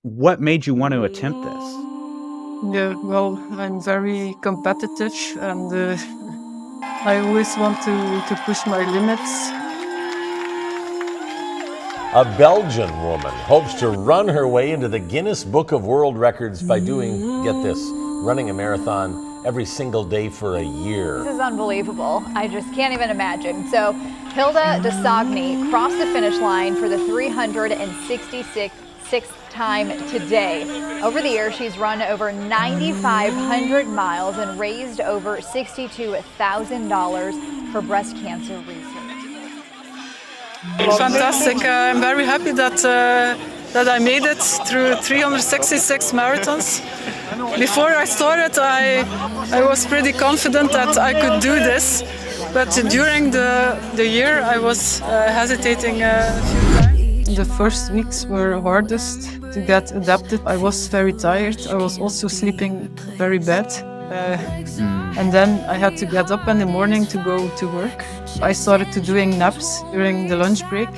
What made you want to attempt this? Yeah, well, I'm very competitive and I always want to push my limits. A Belgian woman hopes to run her way into the Guinness Book of World Records by doing, get this, running a marathon every single day for a year. This is unbelievable. I just can't even imagine. So, Hilda Dosogne crossed the finish line for the 366th time today. Over the years, she's run over 9,500 miles and raised over $62,000 for breast cancer research. Fantastic. I'm very happy that I made it through 366 marathons. Before I started, I was pretty confident that I could do this. But during the year, I was hesitating a few times. The first weeks were hardest to get adapted. I was very tired. I was also sleeping very bad. And then I had to get up in the morning to go to work. I started to doing naps during the lunch break.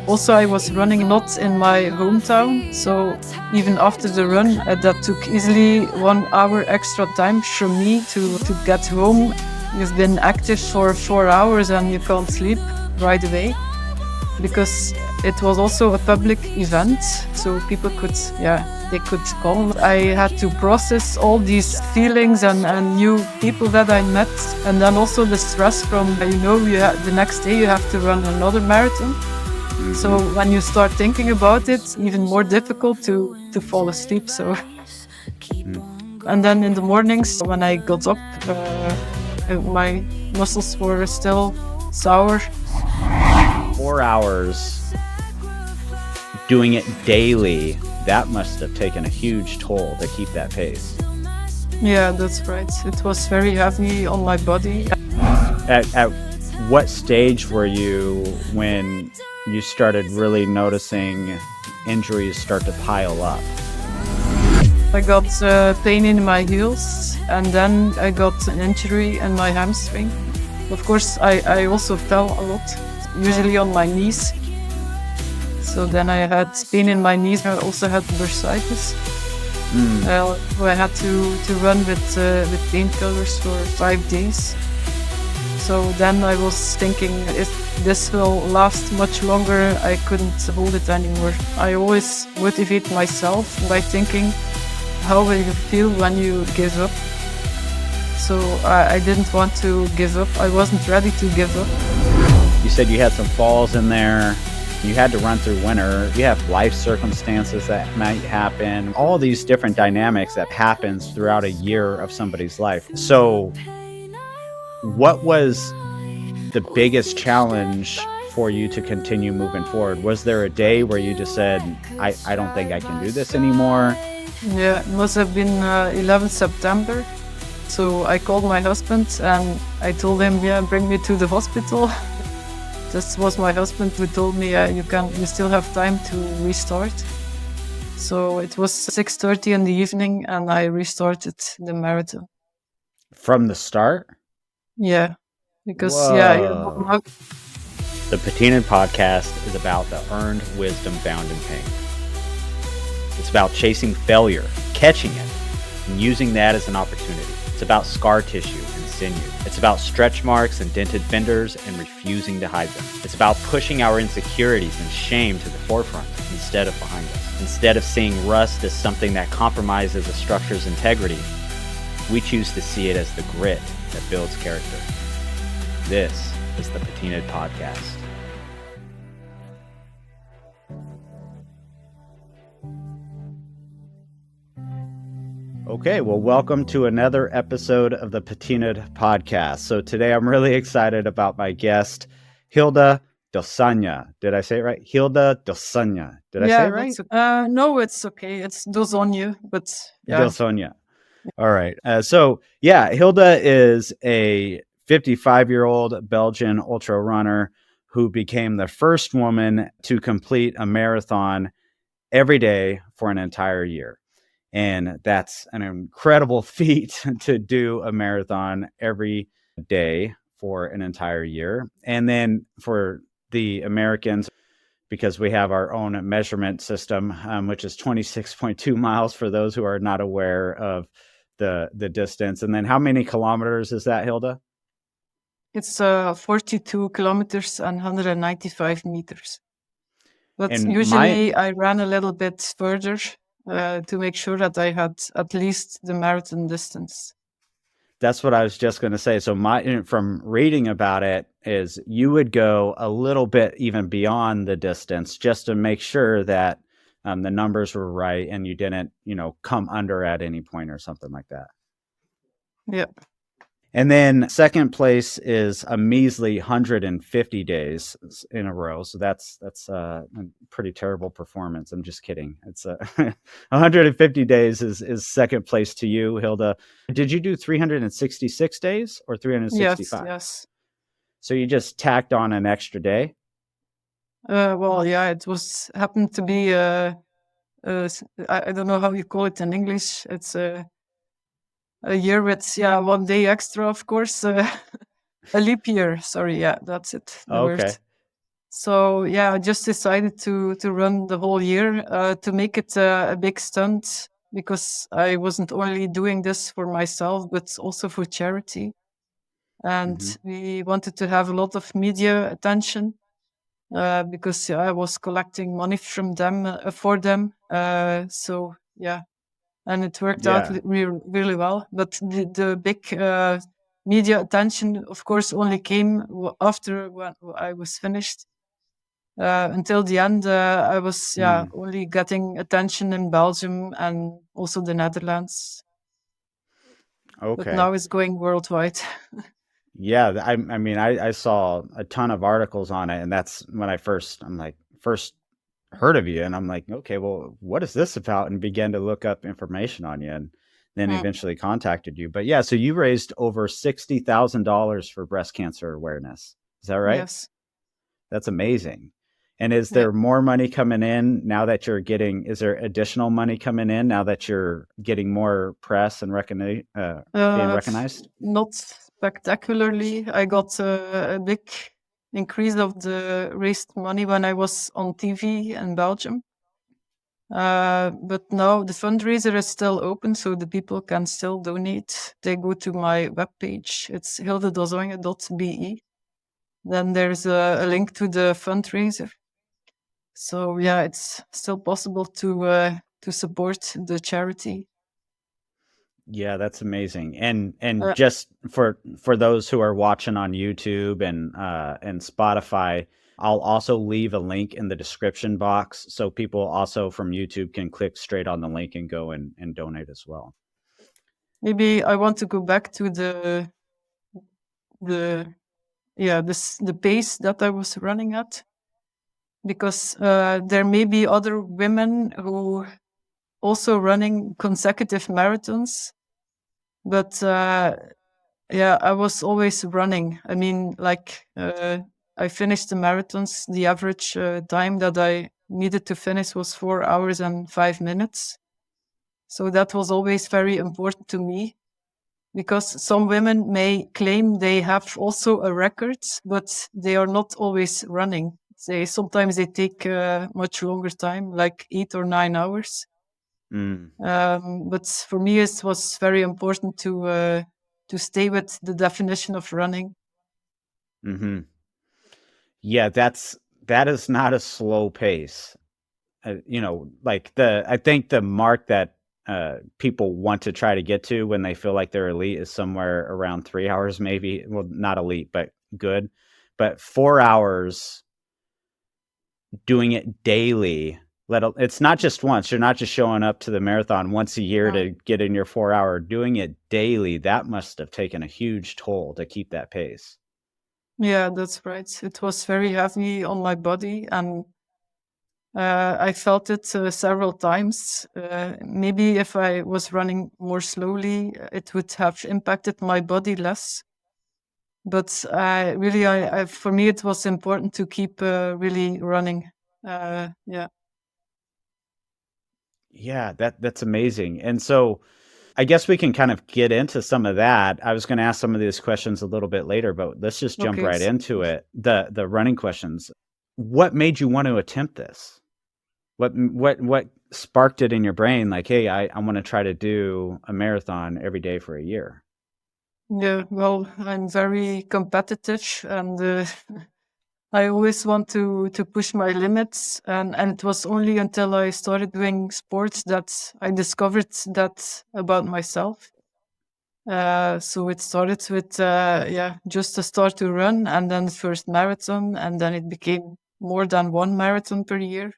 Also, I was running not in my hometown, so even after the run, that took easily 1 hour extra time for me to get home. You've been active for 4 hours and you can't sleep right away, because it was also a public event, so people could, they could come. I had to process all these feelings and new people that I met, and then also the stress from, the next day you have to run another marathon. Mm-hmm. So when you start thinking about it, even more difficult to fall asleep. So, and then in the mornings when I got up, my muscles were still sore. 4 hours doing it daily, that must have taken a huge toll to keep that pace. Yeah, that's right. It was very heavy on my body. At what stage were you when you started really noticing injuries start to pile up? I got pain in my heels, and then I got an injury in my hamstring. Of course, I also fell a lot, usually on my knees. So then I had pain in my knees. I also had bursitis. I had to run with painkillers for 5 days. So then I was thinking, if this will last much longer, I couldn't hold it anymore. I always motivate myself by thinking, how will you feel when you give up? So I didn't want to give up. I wasn't ready to give up. You said you had some falls in there. You had to run through winter. You have life circumstances that might happen. All these different dynamics that happens throughout a year of somebody's life. So what was the biggest challenge for you to continue moving forward? Was there a day where you just said, I don't think I can do this anymore? Yeah, it must have been 11 September. So I called my husband and I told him, bring me to the hospital. This was my husband who told me, you still have time to restart. So it was 6:30 in the evening and I restarted the marathon. From the start? Yeah, because The Patina'd Podcast is about the earned wisdom found in pain. It's about chasing failure, catching it, and using that as an opportunity. It's about scar tissue and sinew. It's about stretch marks and dented fenders and refusing to hide them. It's about pushing our insecurities and shame to the forefront instead of behind us. Instead of seeing rust as something that compromises a structure's integrity, we choose to see it as the grit that builds character. This is the Patina'd Podcast. Okay, well, welcome to another episode of the Patina'd Podcast. So today I'm really excited about my guest, Hilda Dosogne. Did I say it right? Hilda Dosogne. Did I say it right? No, it's okay. It's Dosogne, but yeah. Dosogne. All right. Hilda is a 55-year-old Belgian ultra runner who became the first woman to complete a marathon every day for an entire year. And that's an incredible feat to do a marathon every day for an entire year. And then for the Americans, because we have our own measurement system, which is 26.2 miles for those who are not aware of the distance. And then how many kilometers is that, Hilda? It's 42 kilometers and 195 meters. But And usually I ran a little bit further to make sure that I had at least the marathon distance. That's what I was just going to say. So from reading about it is you would go a little bit even beyond the distance just to make sure that the numbers were right and you didn't, come under at any point or something like that. Yeah. And then second place is a measly 150 days in a row. So that's a pretty terrible performance. I'm just kidding. It's 150 days is second place to you, Hilda. Did you do 366 days or 365? Yes. So you just tacked on an extra day? Well, yeah, it happened to be, I don't know how you call it in English. It's a year with 1 day extra, of course. A leap year. Sorry, that's it. The word. So I just decided to run the whole year to make it a big stunt, because I wasn't only doing this for myself but also for charity, and we wanted to have a lot of media attention because I was collecting money from them for them. And it worked out really well. But the big media attention, of course, only came after when I was finished. Until the end, I was only getting attention in Belgium and also the Netherlands. Okay. But now it's going worldwide. Yeah, I saw a ton of articles on it, and that's when I first heard of you, and I'm like, okay, well, what is this about? And began to look up information on you, and then eventually contacted you. But so you raised over $60,000 for breast cancer awareness. Is that right? Yes. That's amazing. And is there more money coming in now that is there additional money coming in now that you're getting more press and being recognized? Not spectacularly. I got a big increase of the raised money when I was on TV in Belgium. But now the fundraiser is still open, so the people can still donate. They go to my webpage. It's hildedosogne.be. Then there's a link to the fundraiser. So it's still possible to support the charity. Yeah, that's amazing. And just for those who are watching on YouTube and Spotify, I'll also leave a link in the description box so people also from YouTube can click straight on the link and go and donate as well. Maybe I want to go back to the pace that I was running at, because there may be other women who also running consecutive marathons, but I was always running. I mean, I finished the marathons. The average time that I needed to finish was 4 hours and 5 minutes. So that was always very important to me, because some women may claim they have also a record, but they are not always running. Sometimes they take much longer time, like 8 or 9 hours. But for me, it was very important to stay with the definition of running. Mm-hmm. Yeah, that is not a slow pace. I think the mark that people want to try to get to when they feel like they're elite is somewhere around 3 hours, maybe. Well, not elite, but good. But 4 hours doing it daily. It's not just once. You're not just showing up to the marathon once a year to get in your 4 hour. Doing it daily, that must have taken a huge toll to keep that pace. Yeah, that's right. It was very heavy on my body, and I felt it several times. Maybe if I was running more slowly, it would have impacted my body less. But for me, it was important to keep really running. Yeah, that's amazing. And so I guess we can kind of get into some of that. I was going to ask some of these questions a little bit later, but let's just jump right into it. The running questions. what made you want to attempt this? What sparked it in your brain? Like, hey, I want to try to do a marathon every day for a year. Yeah, well, I'm very competitive, and I always want to push my limits. And it was only until I started doing sports that I discovered that about myself. So it started with just a start to run, and then the first marathon, and then it became more than one marathon per year,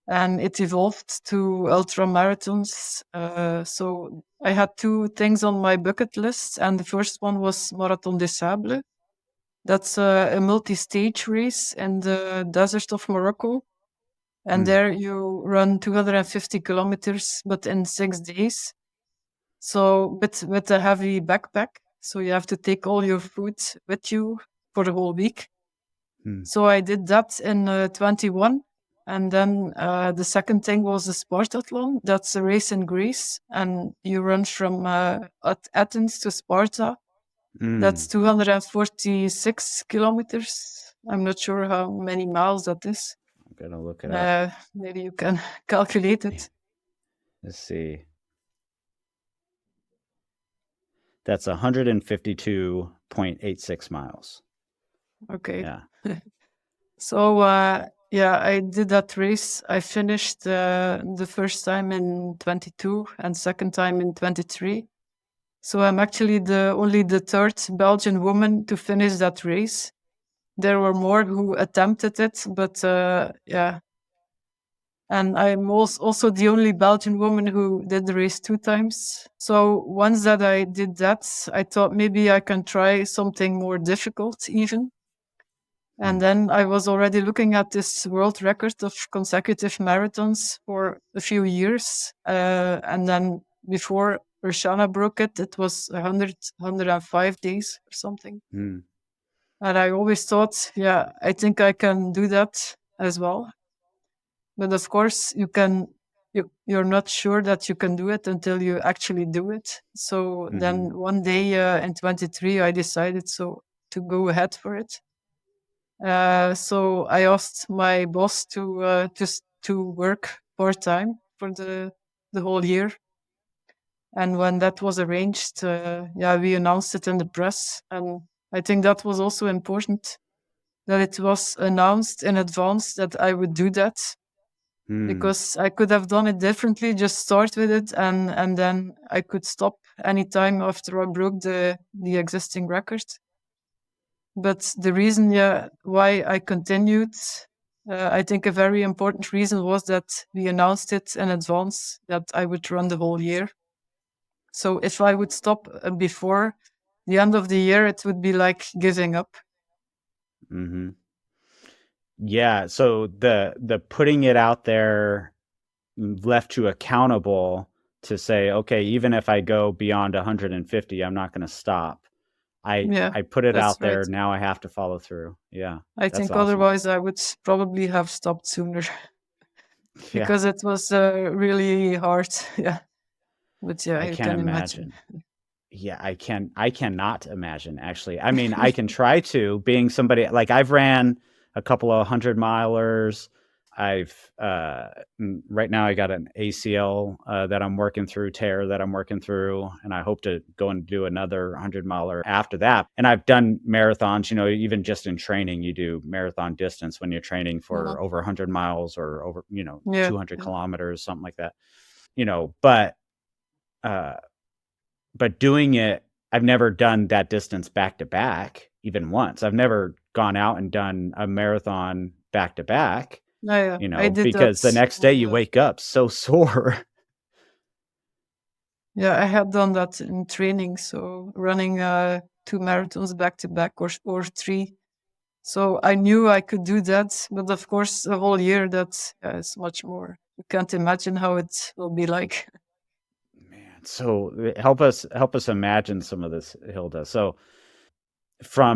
and it evolved to ultra marathons. So I had two things on my bucket list, and the first one was Marathon des Sables. That's a multi-stage race in the desert of Morocco, and there you run 250 kilometers, but in 6 days. So, but with a heavy backpack, so you have to take all your food with you for the whole week. So I did that in 21. And then the second thing was the Spartathlon. That's a race in Greece, and you run from Athens to Sparta. That's 246 kilometers. I'm not sure how many miles that is. I'm gonna look it up. Maybe you can calculate it. Let's see. That's 152.86 miles. Okay. Yeah. So I did that race. I finished the first time in 22 and second time in 23. So I'm actually only the third Belgian woman to finish that race. There were more who attempted it, but and I'm also the only Belgian woman who did the race 2 times. So once that I did that, I thought maybe I can try something more difficult even. And then I was already looking at this world record of consecutive marathons for a few years. And then before Roshana broke it, it was 105 days or something. And I always thought, I think I can do that as well. But of course, you're not sure that you can do it until you actually do it. So then one day in 23, I decided to go ahead for it. So I asked my boss to just to work part-time for the whole year. And when that was arranged, we announced it in the press. And I think that was also important, that it was announced in advance that I would do that. Because I could have done it differently, just start with it, and then I could stop anytime after I broke the existing record. But the reason why I continued, I think a very important reason was that we announced it in advance that I would run the whole year. So if I would stop before the end of the year, it would be like giving up. Yeah, so the putting it out there left you accountable to say, okay, even if I go beyond 150, I'm not going to stop. I put it out there. Right. Now I have to follow through. Yeah. I think awesome. Otherwise I would probably have stopped sooner because it was really hard. Yeah. But I can't imagine. Yeah, I cannot imagine, actually. I mean, I can try to, being somebody like I've ran a couple of 100-milers. I've right now I got an ACL that I'm working through, tear that I'm working through, and I hope to go and do another 100-miler after that. And I've done marathons, even just in training, you do marathon distance when you're training for over 100 miles or over, 200 kilometers, something like that. But doing it, I've never done that distance back to back, even once. I've never gone out and done a marathon back to back. Because the next day you wake up so sore. Yeah, I have done that in training. So running 2 marathons back to back or 3. So I knew I could do that. But of course, the whole year, that is much more. You can't imagine how it will be like. Man, so help us imagine some of this, Hilda. So for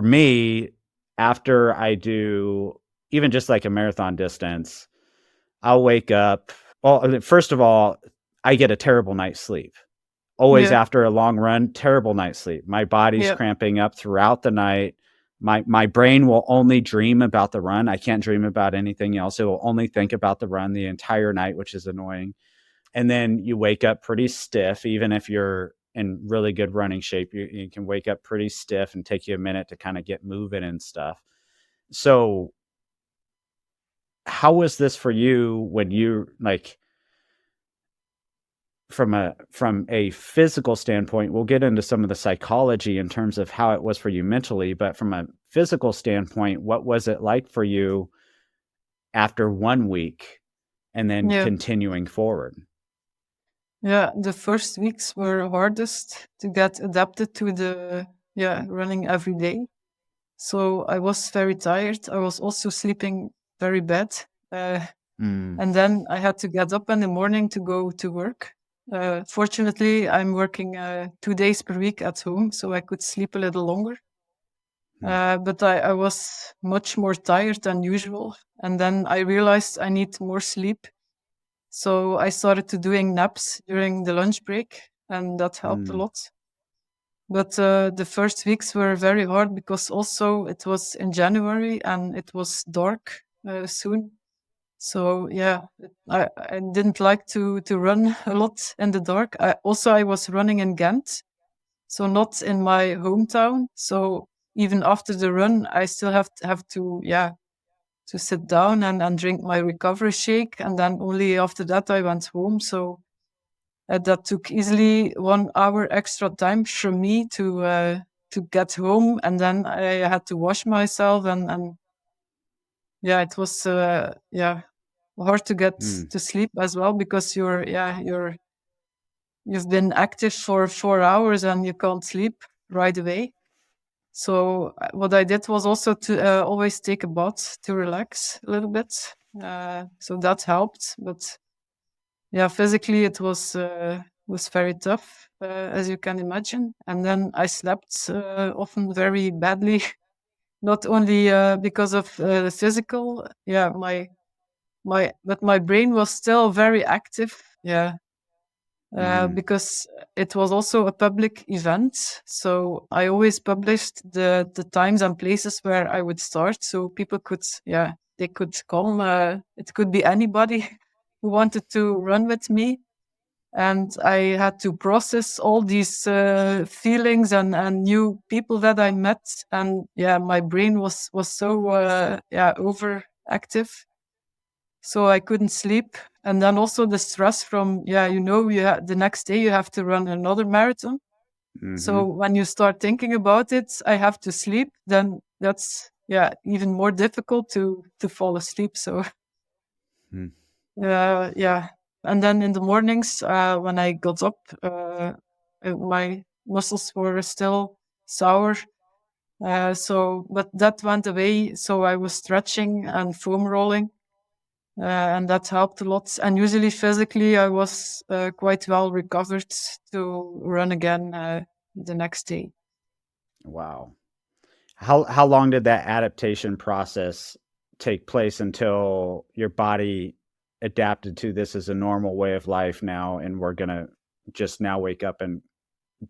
me, after I do even just like a marathon distance, I'll wake up. Well, first of all, I get a terrible night's sleep. Always after a long run, terrible night's sleep. My body's cramping up throughout the night. my brain will only dream about the run. I can't dream about anything else. It will only think about the run the entire night, which is annoying. And then you wake up pretty stiff, even if you're in really good running shape. You can wake up pretty stiff and take you a minute to kind of get moving and stuff. So how was this for you when you like from a physical standpoint? We'll get into some of the psychology in terms of how it was for you mentally, but from a physical standpoint, what was it like for you after 1 week and then Yeah. continuing forward? Yeah, the first weeks were hardest to get adapted to the running every day. So I was very tired. I was also sleeping very bad. And then I had to get up in the morning to go to work. Fortunately, I'm working 2 days per week at home, so I could sleep a little longer. But I was much more tired than usual. And then I realized I need more sleep. So I started to doing naps during the lunch break, and that helped a lot. But the first weeks were very hard because also it was in January and it was dark soon. So yeah, I didn't like to run a lot in the dark. I was running in Ghent, so not in my hometown. So even after the run, I still have to sit down and drink my recovery shake, and then only after that I went home. So that took easily 1 hour extra time from me to get home, and then I had to wash myself, and it was hard to get to sleep as well because you've been active for 4 hours and you can't sleep right away. So what I did was also to always take a bath to relax a little bit. So that helped, but physically it was very tough, as you can imagine. And then I slept often very badly, not only because of the physical, but my brain was still very active. Because it was also a public event. So I always published the times and places where I would start. So people could, they could come. It could be anybody who wanted to run with me. And I had to process all these feelings and new people that I met. And my brain was so overactive. So I couldn't sleep. And then also the stress from, the next day you have to run another marathon. So when you start thinking about it, I have to sleep, then that's, even more difficult to fall asleep. So, And then in the mornings, when I got up, my muscles were still sore. But that went away. So I was stretching and foam rolling. And that helped a lot. And usually physically, I was quite well recovered to run again the next day. Wow. How long did that adaptation process take place until your body adapted to this as a normal way of life now, and we're gonna just now wake up and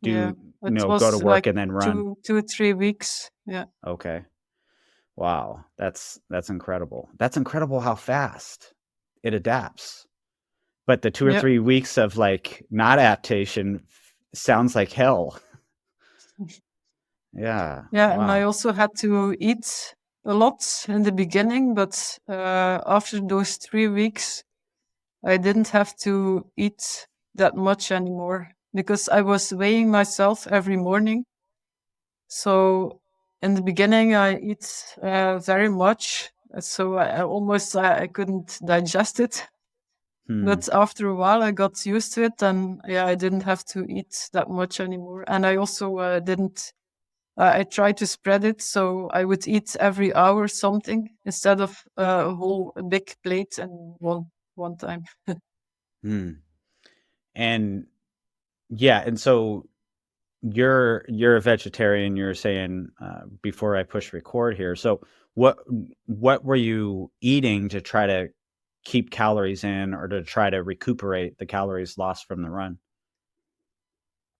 go to work like and then run? 2-3 weeks. Yeah. Okay. Wow, that's incredible. That's incredible how fast it adapts. But the 2 or 3 weeks of like not adaptation sounds like hell. Yeah. Yeah, Wow. and I also had to eat a lot in the beginning, but after those 3 weeks, I didn't have to eat that much anymore because I was weighing myself every morning. So in the beginning, I eat very much, so I couldn't digest it. But after a while, I got used to it, and I didn't have to eat that much anymore. And I also didn't. I tried to spread it, so I would eat every hour something instead of a big plate and one time. And and so you're a vegetarian, you're saying, before I push record here. So what were you eating to try to keep calories in or to try to recuperate the calories lost from the run?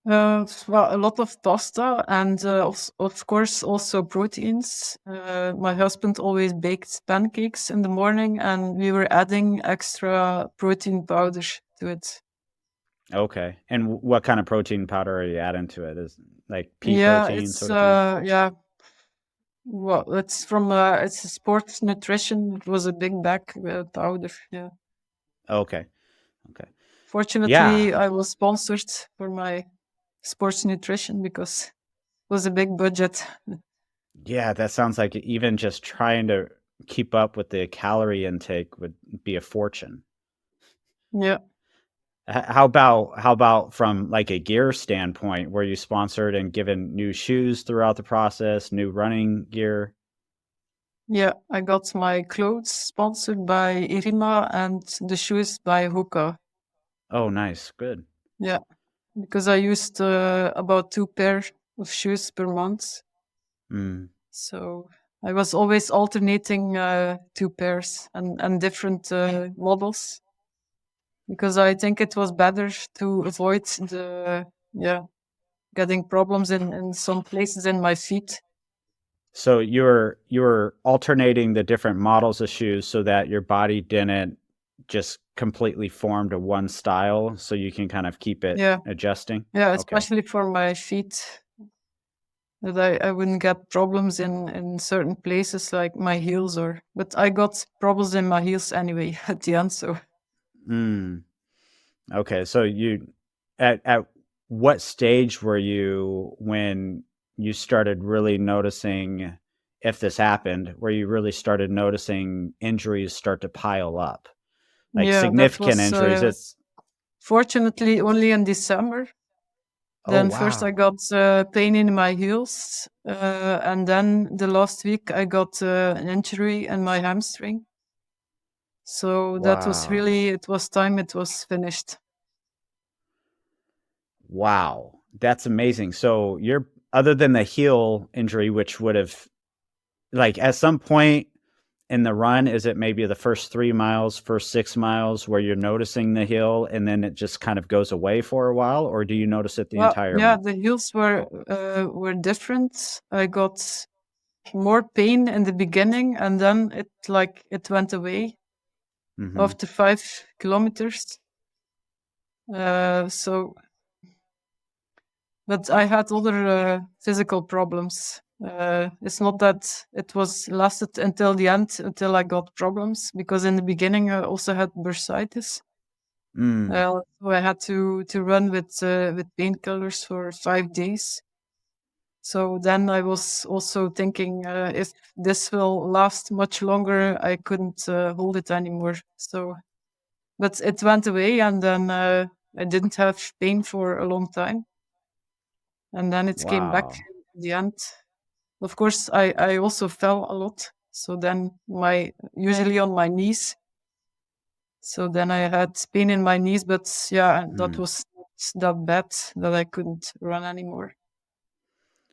Well, a lot of pasta and of course also proteins. My husband always baked pancakes in the morning, and we were adding extra protein powder to it. Okay. And what kind of protein powder are you adding to it? Is like pea Yeah, protein it's sort of thing? yeah. Well, it's from it's a sports nutrition. It was a big bag powder. Yeah. Okay. Okay. Yeah. Fortunately, I was sponsored for my sports nutrition because it was a big budget. Yeah, that sounds like even just trying to keep up with the calorie intake would be a fortune. Yeah. How about from like a gear standpoint? Were you sponsored and given new shoes throughout the process, new running gear? Yeah, I got my clothes sponsored by Irima and the shoes by Hoka. Oh, nice. Good. Yeah, because I used about 2 pair of shoes per month. Mm. So I was always alternating 2 pairs and different models because I think it was better to avoid the, getting problems in some places in my feet. So you're alternating the different models of shoes so that your body didn't just completely form to one style, so you can kind of keep it Yeah, adjusting? yeah, Okay. especially for my feet. That I wouldn't get problems in certain places like my heels but I got problems in my heels anyway at the end. So Mm. Okay. So you at what stage were you when you started really noticing if this happened, where you really started noticing injuries start to pile up? Like yeah, that significant was injuries. It's fortunately only in December. oh Then first I wow. got pain in my heels, and then the last week I got an injury in my hamstring. So that was Wow. really, it was time it was finished. Wow. That's amazing. So you're other than the heel injury, which would have like at some point in the run, is it maybe the first 3 miles, first 6 miles where you're noticing the heel and then it just kind of goes away for a while, or do you notice it the Well, entire yeah, run? the heels were different. I got more pain in the beginning, and then it went away Mm-hmm. after 5 kilometers. So, but I had other physical problems. It's not that it was lasted until the end, until I got problems, because in the beginning I also had bursitis. Mm. So I had to run with painkillers for 5 days. So then I was also thinking if this will last much longer, I couldn't hold it anymore. So, but it went away, and then I didn't have pain for a long time, and then it came back Wow. in the end. Of course, I also fell a lot. So then usually on my knees. So then I had pain in my knees, but yeah, that Mm. was not that bad that I couldn't run anymore.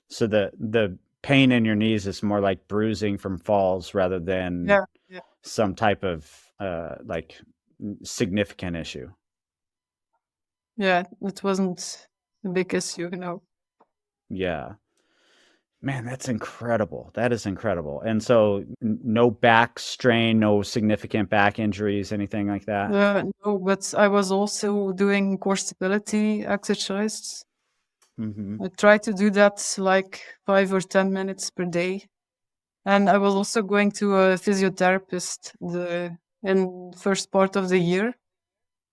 So the pain in your knees is more like bruising from falls rather than Yeah, yeah, some type of like significant issue. yeah. It wasn't a big issue. Yeah. Man, that's incredible. That is incredible. And so no back strain, no significant back injuries, anything like that? No, but I was also doing core stability exercises. Mm-hmm. I tried to do that like 5 or 10 minutes per day. And I was also going to a physiotherapist in first part of the year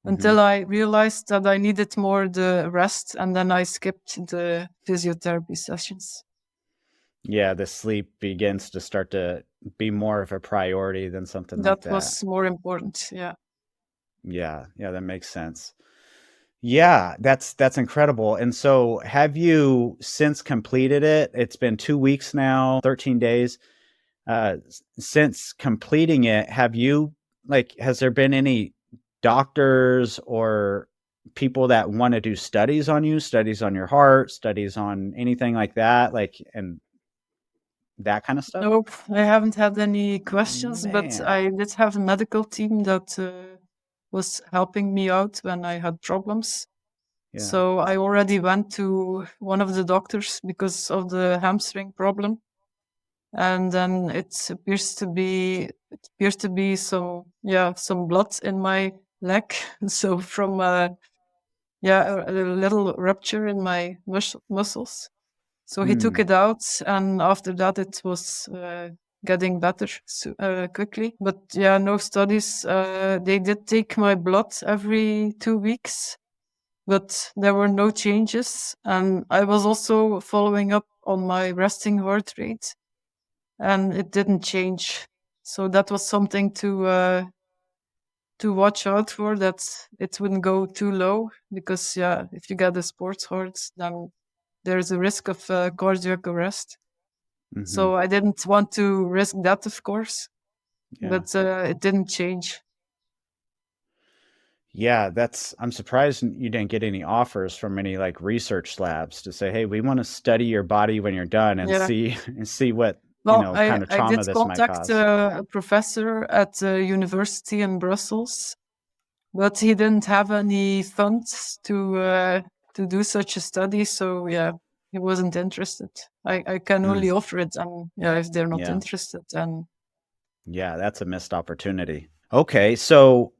Mm-hmm. until I realized that I needed more the rest, and then I skipped the physiotherapy sessions. Yeah, the sleep begins to start to be more of a priority than something like That that. was more important. Yeah. Yeah, yeah, that makes sense. Yeah, that's incredible. And so have you since completed it? It's been 2 weeks now, 13 days. Since completing it, have you like has there been any doctors or people that want to do studies on you, studies on your heart, studies on anything like that, like and that kind of stuff? Nope, I haven't had any questions, but Man. I did have a medical team that was helping me out when I had problems. So I already went to one of the doctors because of the hamstring problem. And then it appears to be some blood in my leg. So from a little rupture in my muscles. So he took it out, and after that it was getting better quickly. But no studies. They did take my blood every 2 weeks, but there were no changes. And I was also following up on my resting heart rate, and it didn't change. So that was something to watch out for, that it wouldn't go too low, because if you get a sports heart, then there's a risk of cardiac arrest. So I didn't want to risk that, of course, but it didn't change. Yeah, I'm surprised you didn't get any offers from any like research labs to say, hey, we want to study your body when you're done and see what kind of I trauma did this might contact cause. a professor at the university in Brussels, but he didn't have any funds to do such a study. So he wasn't interested. I can only offer it, and if they're not interested, then that's a missed opportunity. Okay, so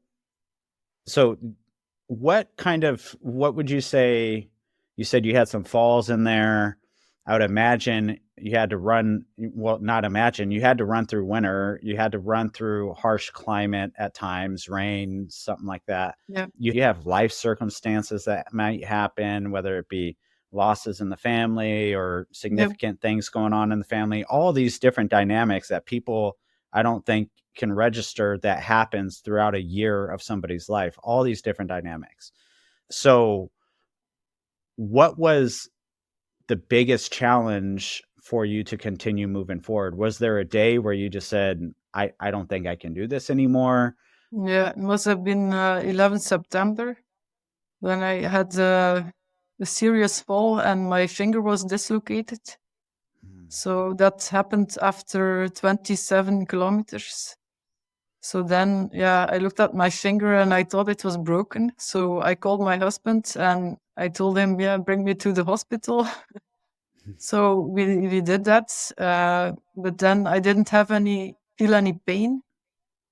what would you say? You said you had some falls in there. I would imagine you had to run. Well, not imagine, you had to run through winter. You had to run through harsh climate at times, rain, something like that. Yeah. You have life circumstances that might happen, whether it be losses in the family or significant things going on in the family. All these different dynamics that people, I don't think, can register, that happens throughout a year of somebody's life, all these different dynamics. So what was the biggest challenge for you to continue moving forward? Was there a day where you just said, I don't think I can do this anymore? Yeah, it must have been 11 September when I had a serious fall and my finger was dislocated. So that happened after 27 kilometers. So then, I looked at my finger and I thought it was broken. So I called my husband and I told him, bring me to the hospital. So we did that. But then I didn't feel any pain.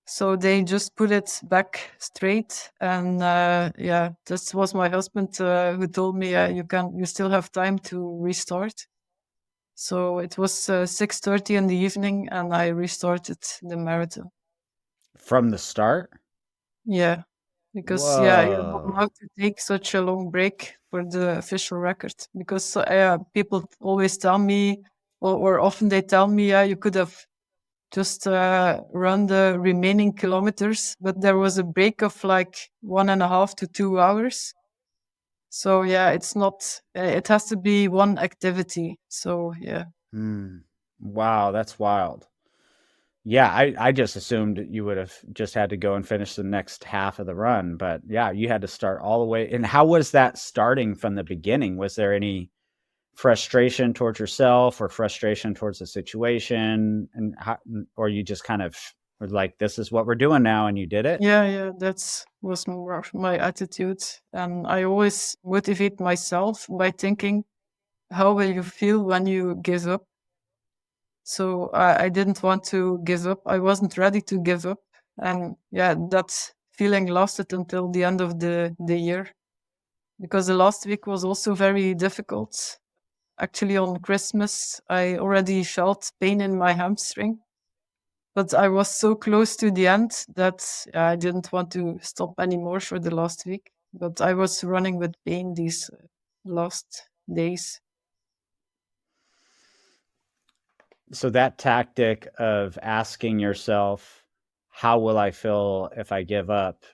So they just put it back straight. And this was my husband who told me, you still have time to restart. So it was 6:30 in the evening and I restarted the marathon. From the start? Yeah, because you don't have to take such a long break for the official record. Because people always tell me, or often they tell me, you could have just run the remaining kilometers, but there was a break of like 1.5 to 2 hours. So it's not. It has to be one activity. So Wow, that's wild. Yeah, I just assumed you would have just had to go and finish the next half of the run, but you had to start all the way. And how was that starting from the beginning? Was there any frustration towards yourself or frustration towards the situation, and or you just kind of were like, this is what we're doing now, and you did it? That was more my attitude. And I always motivate myself by thinking, how will you feel when you give up? So I didn't want to give up. I wasn't ready to give up. And that feeling lasted until the end of the year, because the last week was also very difficult. Actually, on Christmas, I already felt pain in my hamstring, but I was so close to the end that I didn't want to stop anymore for the last week. But I was running with pain these last days. So that tactic of asking yourself, how will I feel if I give up,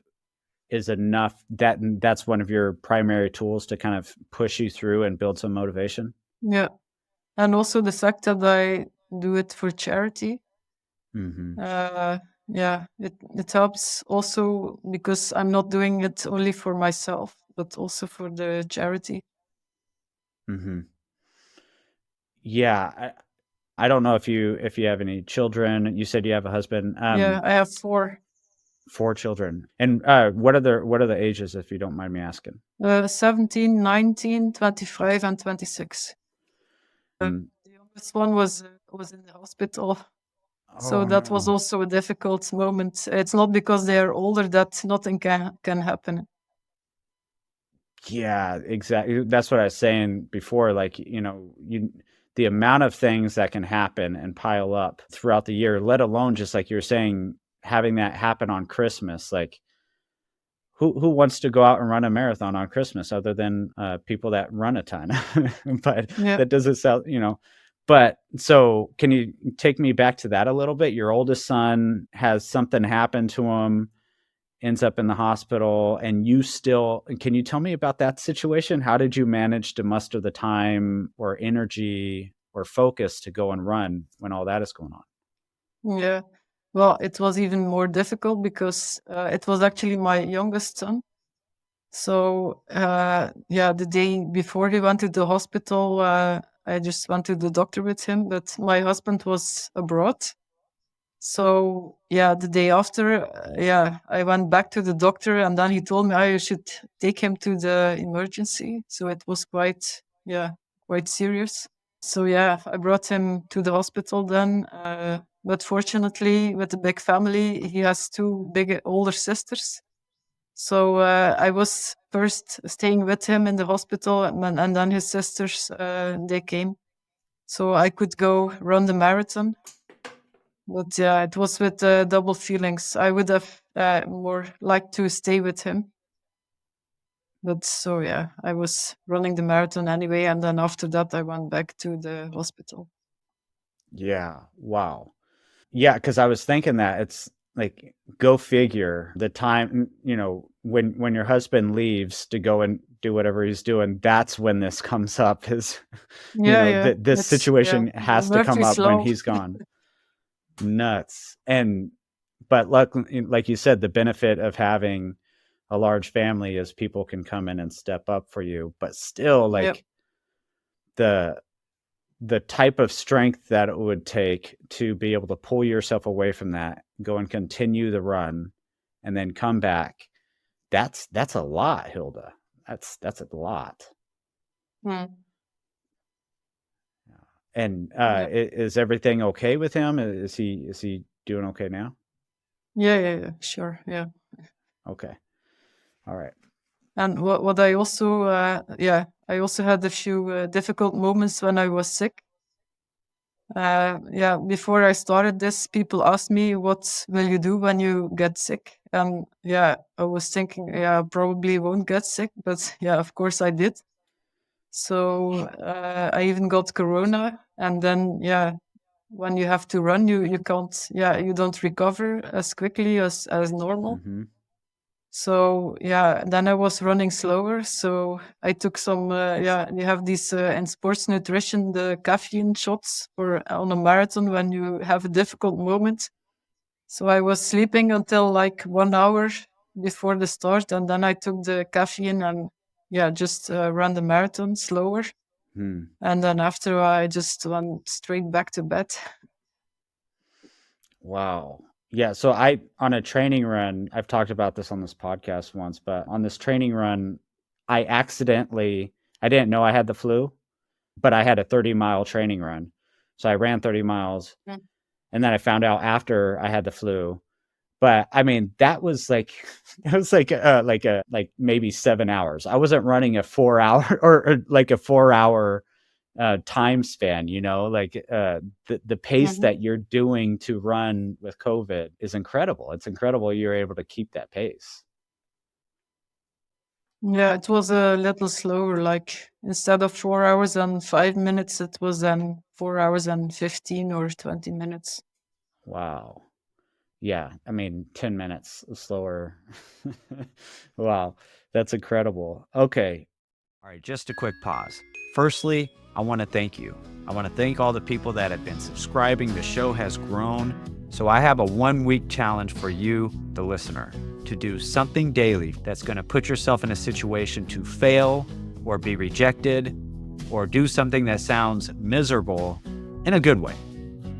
is enough. That's one of your primary tools to kind of push you through and build some motivation? Yeah. And also the fact that I do it for charity. It helps also because I'm not doing it only for myself, but also for the charity. Yeah, I don't know if you have any children. You said you have a husband. I have 4. 4 children. And what are the ages, if you don't mind me asking? 17, 19, 25, and 26. The youngest one was in the hospital. So Oh, that was no. also a difficult moment. It's not because they are older that nothing can happen. Yeah, exactly. That's what I was saying before. Like, the amount of things that can happen and pile up throughout the year, let alone just like you're saying, having that happen on Christmas. Like, who wants to go out and run a marathon on Christmas other than people that run a ton? But Yeah. that doesn't sound, But so, can you take me back to that a little bit? Your oldest son has something happen to him, ends up in the hospital, and can you tell me about that situation? How did you manage to muster the time or energy or focus to go and run when all that is going on? Yeah. Well, it was even more difficult because it was actually my youngest son. So, the day before he went to the hospital, I just went to the doctor with him, but my husband was abroad. So, the day after, I went back to the doctor, and then he told me I should take him to the emergency. So it was quite serious. So, I brought him to the hospital then. But fortunately, with a big family, he has 2 big older sisters. So I was first staying with him in the hospital, and then his sisters, they came. So I could go run the marathon. But it was with double feelings. I would have more liked to stay with him. But so, I was running the marathon anyway. And then after that, I went back to the hospital. Yeah. Wow. Yeah, because I was thinking that it's like, go figure, the time, when your husband leaves to go and do whatever he's doing, that's when this comes up is, this It's, situation has to come very up when slow. he's gone. Nuts. But like you said, the benefit of having a large family is people can come in and step up for you, but still, Yep. like, the type of strength that it would take to be able to pull yourself away from that, go and continue the run, and then come back. That's a lot, Hilda. That's a lot. Hmm. And Yeah. is everything okay with him? Is he doing okay now? Yeah, sure. Yeah. Okay. All right. And what I also, I also had a few difficult moments when I was sick. Before I started this, people asked me, what will you do when you get sick? And I was thinking, I probably won't get sick, but of course I did. So I even got corona, and then when you have to run, you can't, you don't recover as quickly as normal. Mm-hmm. So then I was running slower. So I took some, you have these in sports nutrition, the caffeine shots for on a marathon when you have a difficult moment. So I was sleeping until like 1 hour before the start, and then I took the caffeine and just ran the marathon slower. Hmm. And then after I just went straight back to bed. Wow. Yeah. So on a training run, I've talked about this on this podcast once, but on this training run, I didn't know I had the flu, but I had a 30-mile training run. So I ran 30 miles, and then I found out after I had the flu. But I mean, that was like, it was like maybe 7 hours. I wasn't running a 4 hour or like a 4 hour time span, like the pace that you're doing to run with COVID is incredible. It's incredible you're able to keep that pace. Yeah, it was a little slower. Like instead of 4 hours and 5 minutes, it was then 4 hours and 15 or 20 minutes. Wow. Yeah, I mean, 10 minutes slower. Wow, that's incredible. Okay. All right, just a quick pause. Firstly, I want to thank you. I want to thank all the people that have been subscribing. The show has grown. So I have a 1-week challenge for you, the listener, to do something daily that's going to put yourself in a situation to fail or be rejected or do something that sounds miserable in a good way.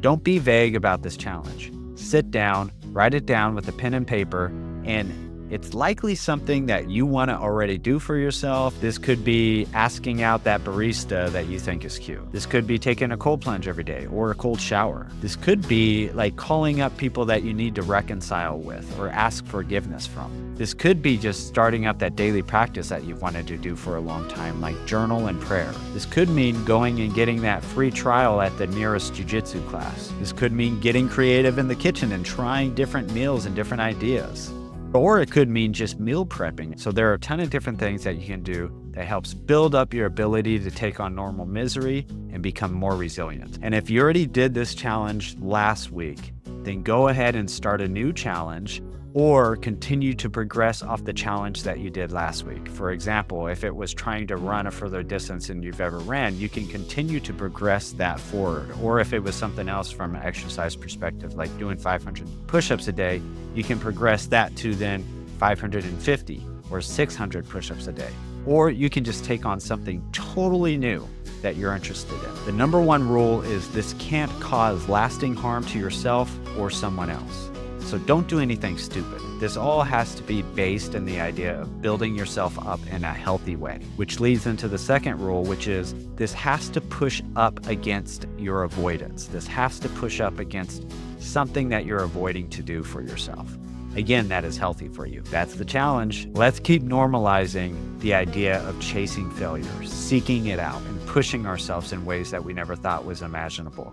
Don't be vague about this challenge. Sit down, Write it down with a pen and paper, and it's likely something that you want to already do for yourself. This could be asking out that barista that you think is cute. This could be taking a cold plunge every day or a cold shower. This could be like calling up people that you need to reconcile with or ask forgiveness from. This could be just starting up that daily practice that you've wanted to do for a long time, like journal and prayer. This could mean going and getting that free trial at the nearest jiu-jitsu class. This could mean getting creative in the kitchen and trying different meals and different ideas. Or it could mean just meal prepping. So there are a ton of different things that you can do that helps build up your ability to take on normal misery and become more resilient. And if you already did this challenge last week, then go ahead and start a new challenge or continue to progress off the challenge that you did last week. For example, if it was trying to run a further distance than you've ever ran, you can continue to progress that forward. Or if it was something else from an exercise perspective, like doing 500 push-ups a day, you can progress that to then 550 or 600 push-ups a day. Or you can just take on something totally new that you're interested in. The number one rule is this can't cause lasting harm to yourself or someone else. So don't do anything stupid. This all has to be based in the idea of building yourself up in a healthy way, which leads into the second rule, which is this has to push up against your avoidance. This has to push up against something that you're avoiding to do for yourself. Again, that is healthy for you. That's the challenge. Let's keep normalizing the idea of chasing failure, seeking it out, and pushing ourselves in ways that we never thought was imaginable.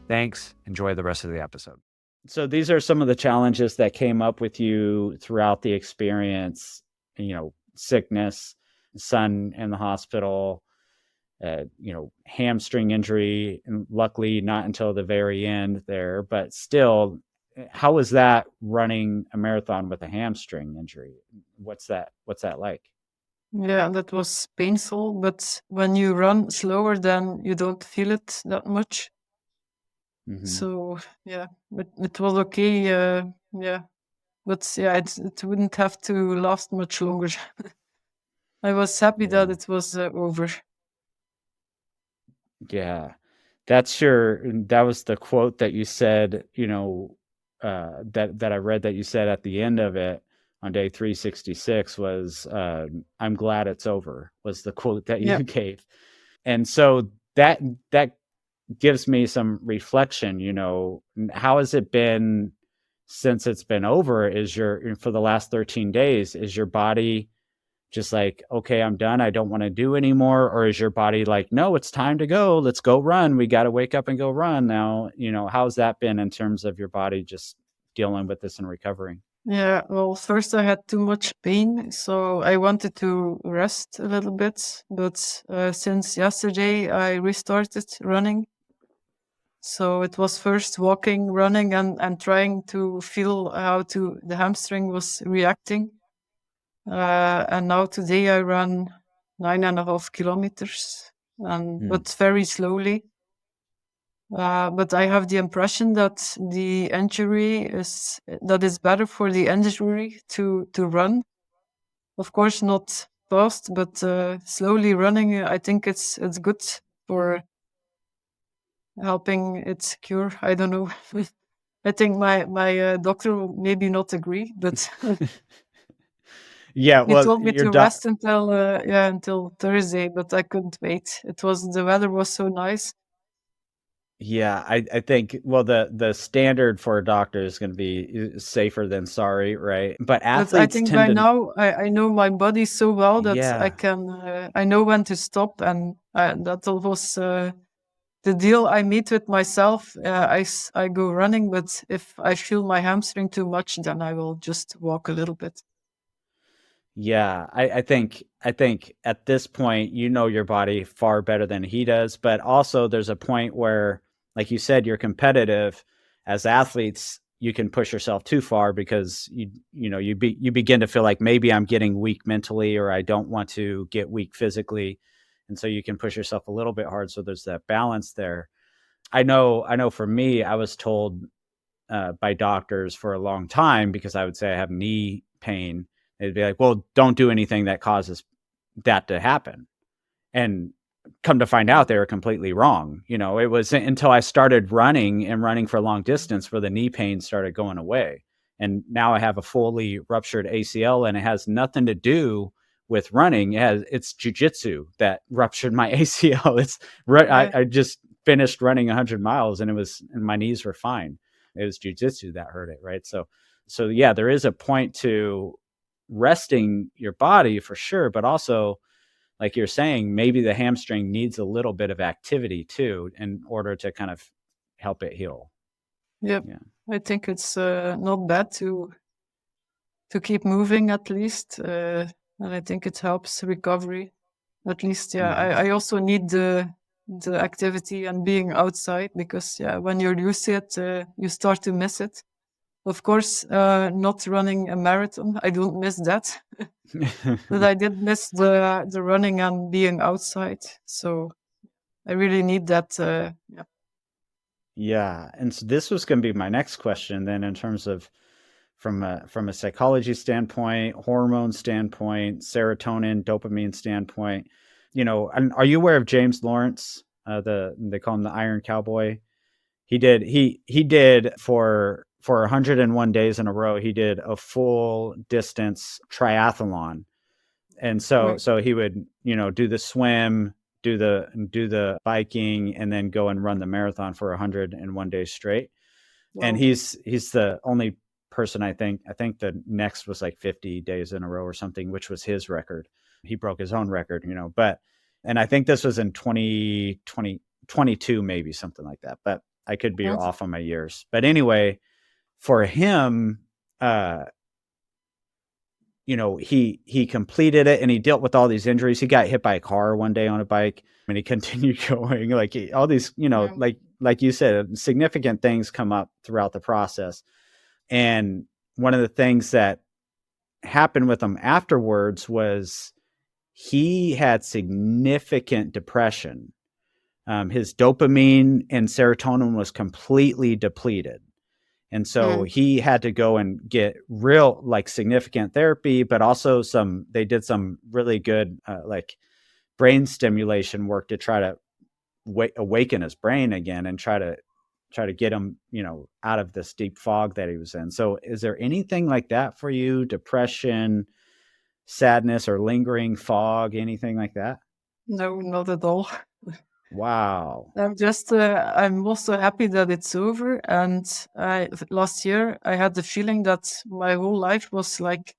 Thanks. Enjoy the rest of the episode. So these are some of the challenges that came up with you throughout the experience, sickness, son in the hospital, hamstring injury, and luckily not until the very end there, but still, how was that running a marathon with a hamstring injury? What's that like? Yeah, that was painful, but when you run slower, then you don't feel it that much. Mm-hmm. So yeah, but it was okay. Yeah, but yeah, it wouldn't have to last much longer. I was happy that it was over. Yeah, that was the quote that you said, that I read that you said at the end of it on day 366 was, I'm glad it's over, was the quote that you gave. And so that gives me some reflection, how has it been since it's been over? For the last 13 days, is your body just like, okay, I'm done, I don't want to do anymore? Or is your body like, no, it's time to go, let's go run, we got to wake up and go run now? How's that been in terms of your body just dealing with this and recovering? Yeah, well, first I had too much pain, so I wanted to rest a little bit. But since yesterday, I restarted running. So it was first walking, running, and trying to feel how the hamstring was reacting. And now today I ran 9.5 kilometers, but very slowly. But I have the impression that the injury is better for the injury to run. Of course, not fast, but slowly running. I think it's good for helping it cure. I don't know. I think my doctor will maybe not agree, but yeah, well, he told me to rest until Thursday, but I couldn't wait. The weather was so nice. Yeah, I think, well, the standard for a doctor is going to be safer than sorry, right? But athletes I think by now I know my body so well that I can I know when to stop, and that was the deal I made with myself. I go running, but if I feel my hamstring too much, then I will just walk a little bit. Yeah, I think at this point, your body far better than he does, but also there's a point where, like you said, you're competitive. As athletes, you can push yourself too far because you begin to feel like maybe I'm getting weak mentally, or I don't want to get weak physically, and so you can push yourself a little bit hard. So there's that balance there. I know for me, I was told by doctors for a long time, because I would say I have knee pain. They'd be like, well, don't do anything that causes that to happen. And come to find out, they were completely wrong. It was until I started running for long distance where the knee pain started going away. And now I have a fully ruptured ACL, and it has nothing to do with running. It's jujitsu that ruptured my ACL. I just finished running 100 miles and my knees were fine. It was jujitsu that hurt it, right? So yeah, there is a point to resting your body for sure, but also, like you're saying, maybe the hamstring needs a little bit of activity too in order to kind of help it heal. Yep. Yeah. I think it's not bad to keep moving at least. And I think it helps recovery. At least, yeah. Mm-hmm. I also need the activity and being outside, because when you're used to it, you start to miss it. Of course, not running a marathon, I don't miss that. But I did miss the running and being outside. So I really need that. Yeah. And so this was going to be my next question then, in terms of from a psychology standpoint, hormone standpoint, serotonin, dopamine standpoint. And are you aware of James Lawrence? They call him the Iron Cowboy. He did for 101 days in a row, he did a full distance triathlon. And so he would, do the swim, do the biking, and then go and run the marathon for 101 days straight. Wow. And he's the only person, I think the next was like 50 days in a row or something, which was his record. He broke his own record, and I think this was in 2022, maybe something like that, but I could be off on my years. But anyway, for him, he completed it, and he dealt with all these injuries. He got hit by a car one day on a bike, and he continued going. Like all these, like you said, significant things come up throughout the process. And one of the things that happened with him afterwards was he had significant depression. His dopamine and serotonin was completely depleted. And so he had to go and get real, like, significant therapy, but also they did some really good, like, brain stimulation work to try to awaken his brain again and try to get him, out of this deep fog that he was in. So is there anything like that for you? Depression, sadness, or lingering fog, anything like that? No, not at all. Wow. I'm also happy that it's over. And last year I had the feeling that my whole life was like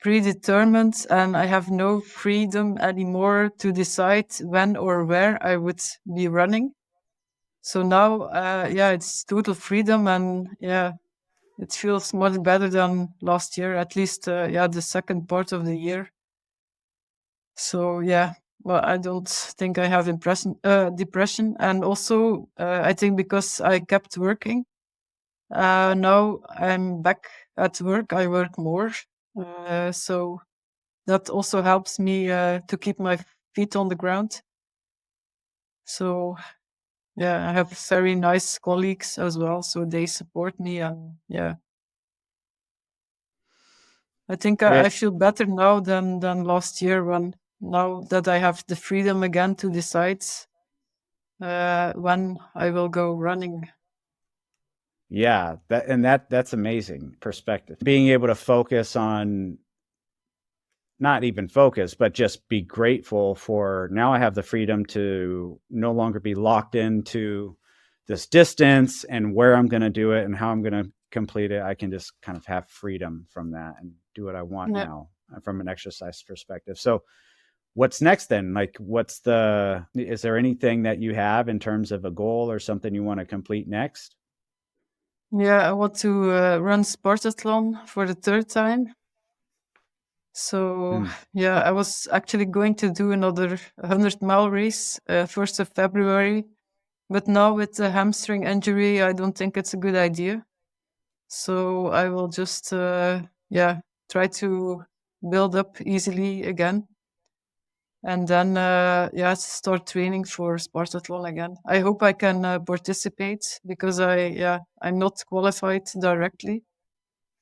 predetermined, and I have no freedom anymore to decide when or where I would be running. So now, it's total freedom, and it feels much better than last year, at least, the second part of the year. So, well, I don't think I have depression. And also, I think because I kept working, now I'm back at work, I work more. So that also helps me to keep my feet on the ground. So, I have very nice colleagues as well, so they support me, and I think I feel better now than last year, now that I have the freedom again to decide when I will go running. Yeah, that's amazing perspective. Being able to focus on, not even focus, but just be grateful for, now I have the freedom to no longer be locked into this distance and where I'm going to do it and how I'm going to complete it. I can just kind of have freedom from that and do what I want now from an exercise perspective. So what's next then? Like, is there anything that you have in terms of a goal or something you want to complete next? Yeah, I want to run Spartathlon for the third time. So, I was actually going to do another 100-mile race 1st of February. But now with the hamstring injury, I don't think it's a good idea. So I will just, try to build up easily again. And then, start training for Spartathlon again. I hope I can participate, because I'm not qualified directly.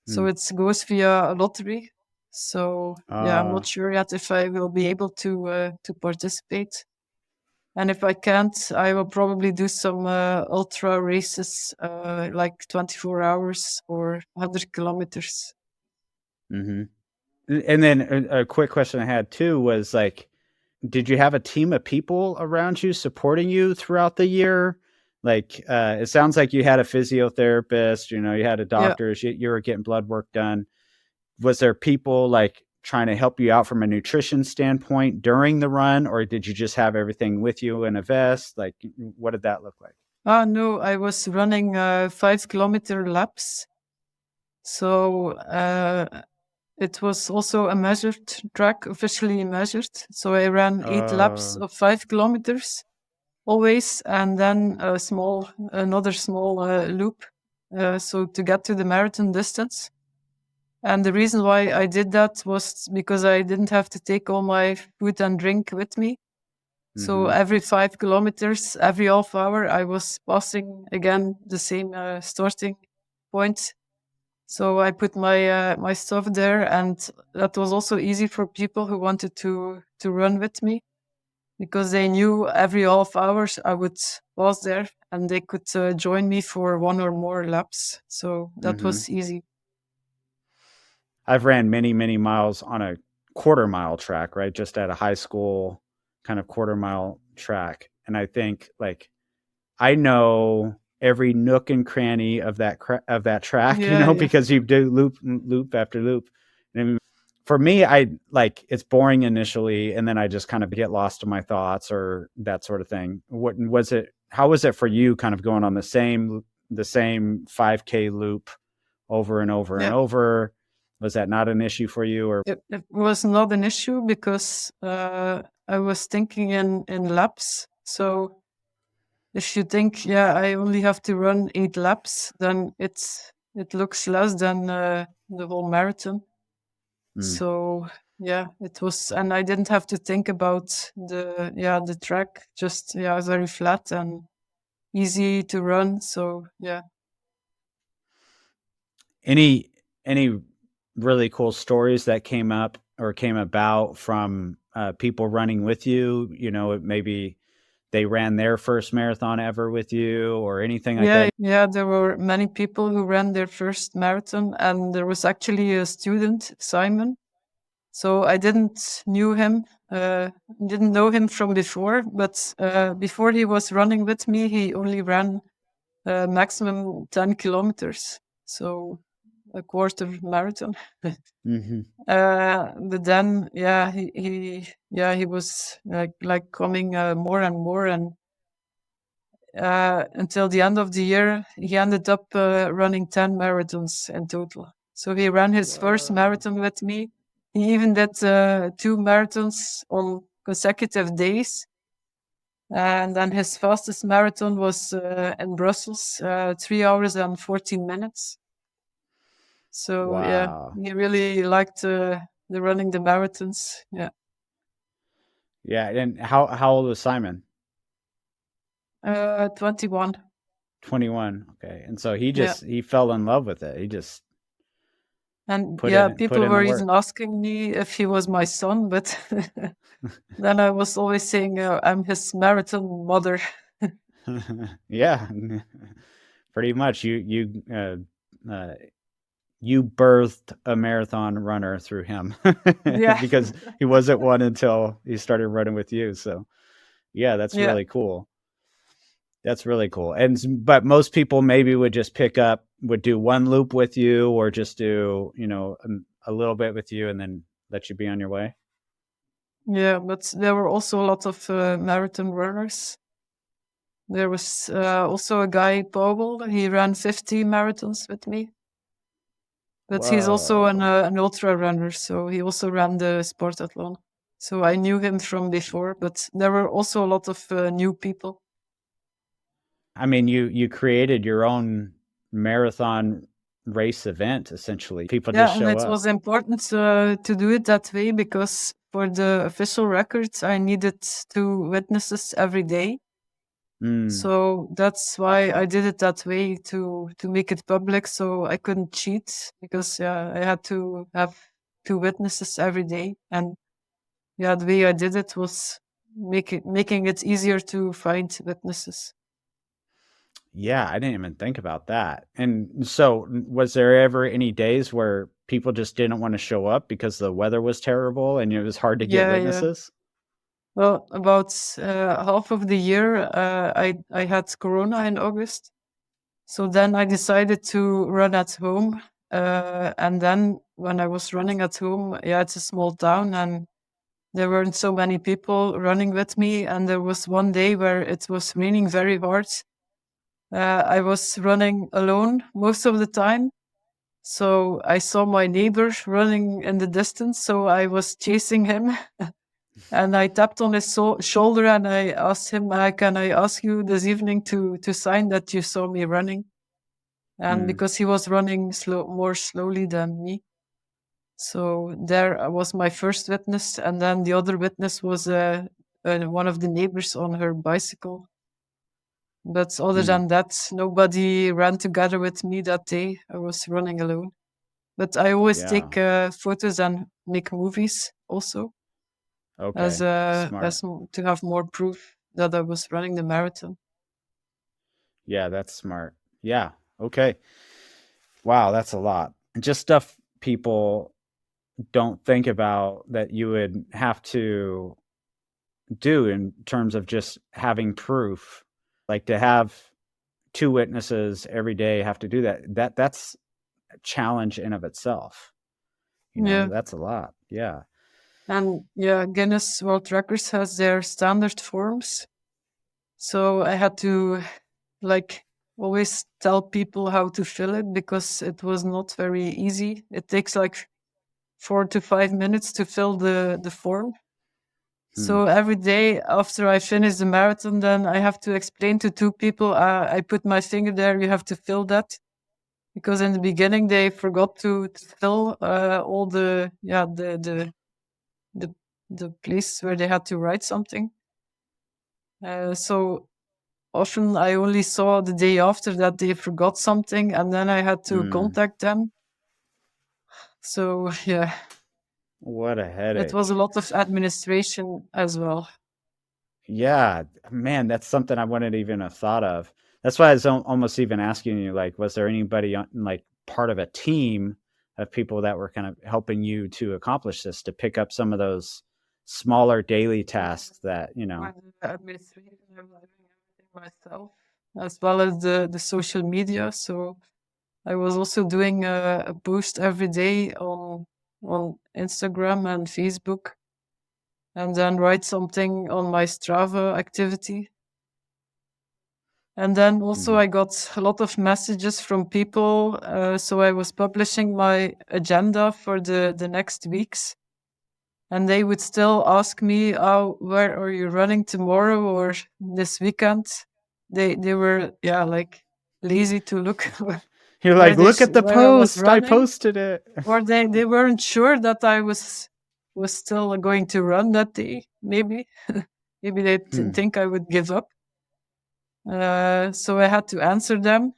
So it goes via a lottery. So I'm not sure yet if I will be able to participate. And if I can't, I will probably do some ultra races, like 24 hours or 100 kilometers. Mm-hmm. And then a quick question I had too was like, did you have a team of people around you supporting you throughout the year? Like, it sounds like you had a physiotherapist, you had a doctor, you were getting blood work done. Was there people like trying to help you out from a nutrition standpoint during the run, or did you just have everything with you in a vest? Like, what did that look like? No, I was running 5-kilometer laps. So it was also a measured track, officially measured. So I ran 8 laps of 5 kilometers always, and then another small loop. So to get to the marathon distance. And the reason why I did that was because I didn't have to take all my food and drink with me. So every 5 kilometers, every half hour, I was passing again the same starting point. So I put my stuff there, and that was also easy for people who wanted to run with me, because they knew every half hours I would pause there, and they could join me for one or more laps. So that was easy. I've ran many, many miles on a quarter mile track, right? Just at a high school kind of quarter mile track. And I think like, I know every nook and cranny of that track, because you do loop after loop. And for me, it's boring initially, and then I just kind of get lost in my thoughts or that sort of thing. How was it for you kind of going on the same 5K loop over and over and over? Was that not an issue for you? Or it was not an issue because I was thinking in laps. So if you think, I only have to run 8 laps, then it looks less than the whole marathon. So it was, and I didn't have to think about the track, just very flat and easy to run. So any really cool stories that came up or came about from people running with you? Maybe they ran their first marathon ever with you or anything like that? Yeah, there were many people who ran their first marathon, and there was actually a student, Simon. So I didn't know him from before, but before he was running with me, he only ran maximum 10 kilometers, so a quarter marathon. But then, he was like coming more and more, and until the end of the year, he ended up running 10 marathons in total. So he ran his first marathon with me. He even did 2 marathons on consecutive days. And then his fastest marathon was in Brussels, 3 hours and 14 minutes. So he really liked the running the marathons. Yeah. And how old was Simon? 21. 21. Okay. And so he fell in love with it. He just and people were even asking me if he was my son, but then I was always saying I'm his marathon mother. Yeah, pretty much. You birthed a marathon runner through him. Because he wasn't one until he started running with you. So that's really cool. That's really cool. But most people maybe would just would do one loop with you, or just do, a little bit with you and then let you be on your way. Yeah, but there were also a lot of marathon runners. There was also a guy, Paul. He ran 50 marathons with me. But he's also an ultra runner, so he also ran the Sportathlon. So I knew him from before, but there were also a lot of new people. I mean, you created your own marathon race event, essentially. People just show up. And it was important to do it that way, because for the official records, I needed 2 witnesses every day. So that's why I did it that way, to make it public, so I couldn't cheat, because I had to have 2 witnesses every day. And the way I did it was making it easier to find witnesses. Yeah, I didn't even think about that. And so, was there ever any days where people just didn't want to show up because the weather was terrible and it was hard to get Yeah. witnesses? Well, about half of the year, I had Corona in August. So then I decided to run at home. And then when I was running at home, it's a small town and there weren't so many people running with me. And there was one day where it was raining very hard. I was running alone most of the time. So I saw my neighbor running in the distance. So I was chasing him. And I tapped on his shoulder and I asked him, can I ask you this evening to sign that you saw me running? And because he was running more slowly than me. So there was my first witness. And then the other witness was one of the neighbors on her bicycle. But other than that, nobody ran together with me that day. I was running alone. But I always take photos and make movies also. Okay, As smart. to have more proof that I was running the marathon. Yeah, that's smart. Yeah. Okay. Wow, that's a lot. And just stuff people don't think about that you would have to do in terms of just having proof. Like to have 2 witnesses every day have to do that's a challenge in of itself. That's a lot. Yeah. And Guinness World Records has their standard forms. So I had to always tell people how to fill it because it was not very easy. It takes 4 to 5 minutes to fill the form. So every day after I finish the marathon, then I have to explain to 2 people, I put my finger there, you have to fill that. Because in the beginning they forgot to fill all the place where they had to write something. So often I only saw the day after that they forgot something, and then I had to contact them. So what a headache. It was a lot of administration as well. Yeah, man, that's something I wouldn't even have thought of. That's why I was almost even asking you, was there anybody part of a team of people that were kind of helping you to accomplish this, to pick up some of those smaller daily tasks that, Administration, I'm doing everything myself, as well as the social media. So I was also doing a post every day on Instagram and Facebook, and then write something on my Strava activity. And then also I got a lot of messages from people. So I was publishing my agenda for the next weeks. And they would still ask me, where are you running tomorrow or this weekend? They were, lazy to look. You're like, look at the post, I posted it. Or they weren't sure that I was still going to run that day, maybe. Maybe they didn't think I would give up. So I had to answer them.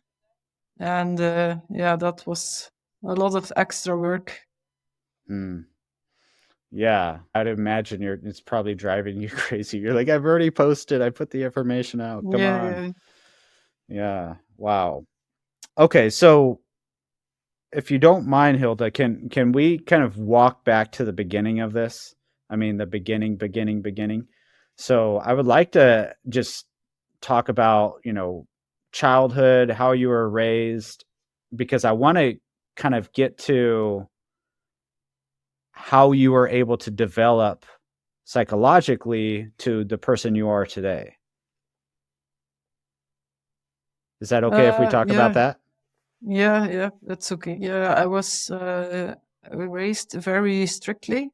And that was a lot of extra work. Yeah, I'd imagine it's probably driving you crazy. You're like, I've already posted, I put the information out. Come on. Yeah. Wow. Okay, so if you don't mind, Hilda, can we kind of walk back to the beginning of this? I mean, the beginning. So I would like to just talk about, childhood, how you were raised, because I want to kind of get to how you were able to develop psychologically to the person you are today. Is that okay if we talk about that? Yeah, that's okay. Yeah, I was raised very strictly.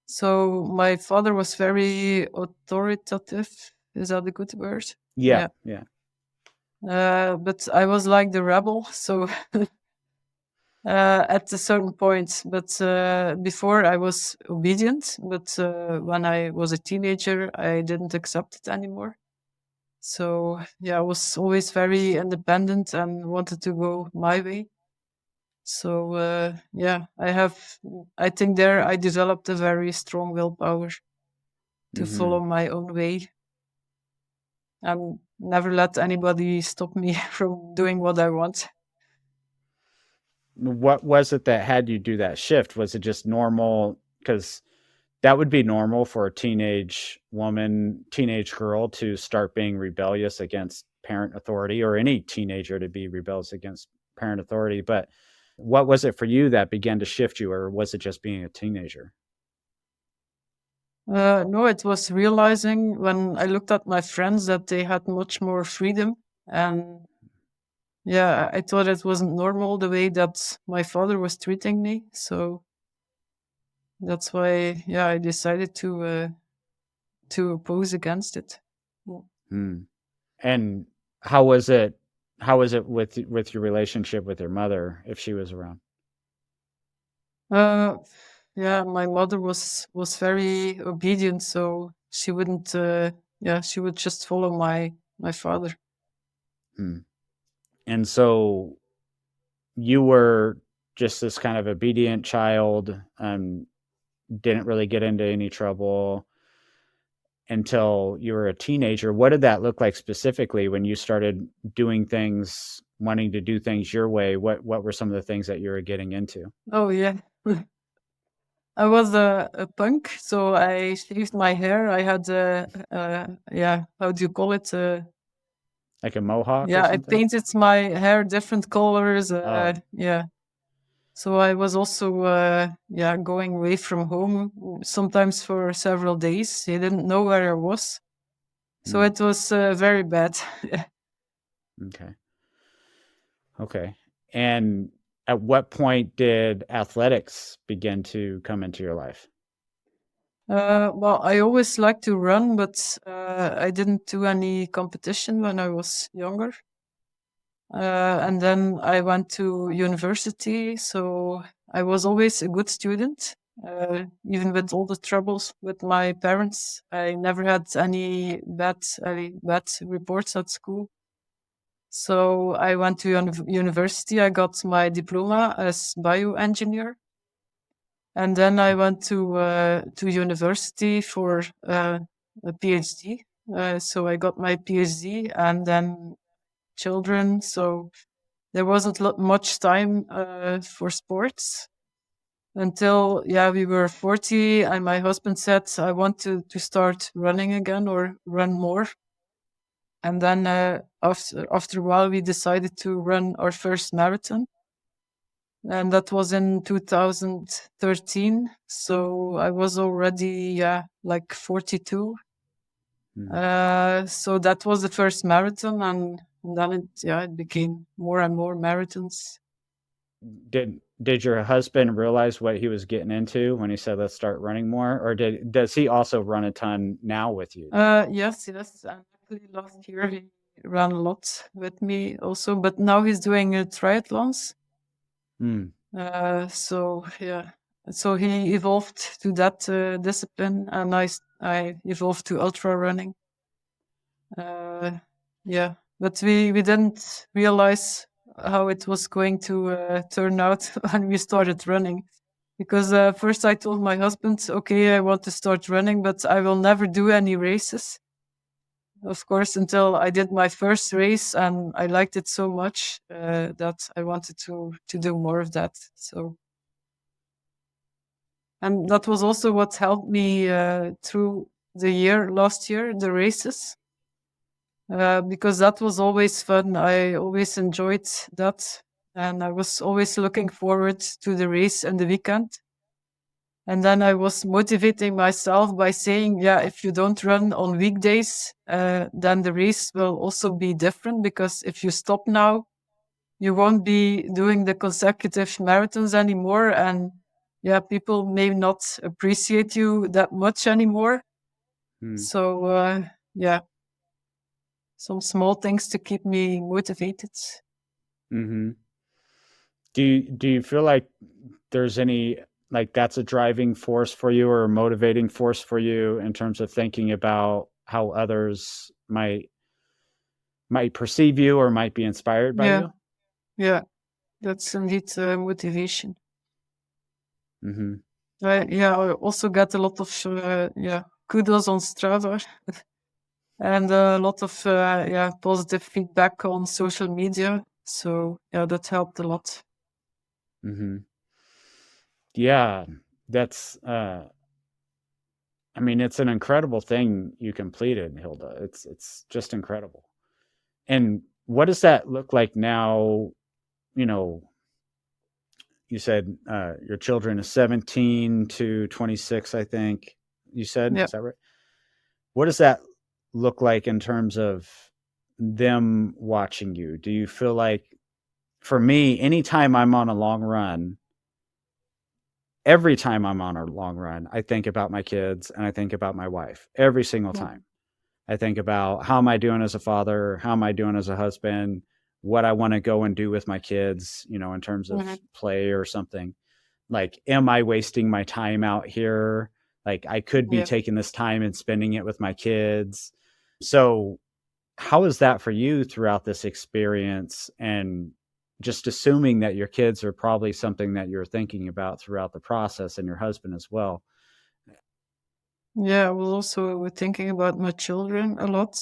So my father was very authoritative. Is that a good word? Yeah. But I was like the rebel, so at a certain point. But before I was obedient, but when I was a teenager, I didn't accept it anymore. So I was always very independent and wanted to go my way. So I think there I developed a very strong willpower. to follow my own way and never let anybody stop me from doing what I want. What was it that had you do that shift? Was it just normal? Because that would be normal for a teenage woman, teenage girl to start being rebellious against parent authority, or any teenager to be rebellious against parent authority. But what was it for you that began to shift you, or was it just being a teenager? No, it was realizing when I looked at my friends that they had much more freedom. And yeah, I thought it wasn't normal the way that my father was treating me. So that's why, yeah, I decided to oppose against it. And how was it? How was it with your relationship with your mother, if she was around? Yeah, my mother was very obedient, so she wouldn't. She would just follow my father. And so you were just this kind of obedient child, didn't really get into any trouble until you were a teenager. What did that look like specifically when you started doing things, wanting to do things your way? What were some of the things that you were getting into? Oh yeah. I was a punk, so I shaved my hair. I had how do you call it? Like a mohawk or Yeah, I something? painted my hair different colors. Oh. Yeah. So I was also going away from home sometimes for several days. They didn't know where I was. So it was very bad. Okay. And at what point did athletics begin to come into your life? Well, I always liked to run, but I didn't do any competition when I was younger. And then I went to university, so I was always a good student. Even with all the troubles with my parents, I never had any bad reports at school. So I went to university. I got my diploma as bioengineer, and then I went to university for a PhD. So I got my PhD, and then children. So there wasn't much time for sports until we were 40, and my husband said I want to start running again or run more. And then after a while we decided to run our first marathon, and that was in 2013. So I was already like 42. So that was the first marathon, and then it became more and more marathons. Did your husband realize what he was getting into when he said, let's start running more? Or does he also run a ton now with you? Yes. And actually last year he ran a lot with me also, but now he's doing triathlons. So he evolved to that discipline, and I evolved to ultra running. But we didn't realize how it was going to turn out when we started running. Because first I told my husband, okay, I want to start running, but I will never do any races. Of course, until I did my first race, and I liked it so much that I wanted to do more of that. So, and that was also what helped me through the last year, the races. Because that was always fun. I always enjoyed that. And I was always looking forward to the race and the weekend. And then I was motivating myself by saying, if you don't run on weekdays, then the race will also be different, because if you stop now, you won't be doing the consecutive marathons anymore. And people may not appreciate you that much anymore. So, some small things to keep me motivated. Do you feel like there's any, like, that's a driving force for you or a motivating force for you in terms of thinking about how others might perceive you or might be inspired by you? Yeah, that's indeed motivation. I also get a lot of kudos on Strava and a lot of positive feedback on social media. So that helped a lot. Mm-hmm. Yeah, that's I mean, it's an incredible thing you completed, Hilda. It's just incredible. And what does that look like now? You know, you said your children is 17 to 26, I think you said. Yeah. Is that right? What does that look like in terms of them watching you? Do you feel like, for me, anytime I'm on a long run, every time I'm on a long run, I think about my kids and I think about my wife every single time. I think about, how am I doing as a father? How am I doing as a husband? What I want to go and do with my kids, in terms of play or something. Like, am I wasting my time out here? Like, I could be taking this time and spending it with my kids. So how is that for you throughout this experience? And just assuming that your kids are probably something that you're thinking about throughout the process, and your husband as well. Yeah, I was also thinking about my children a lot.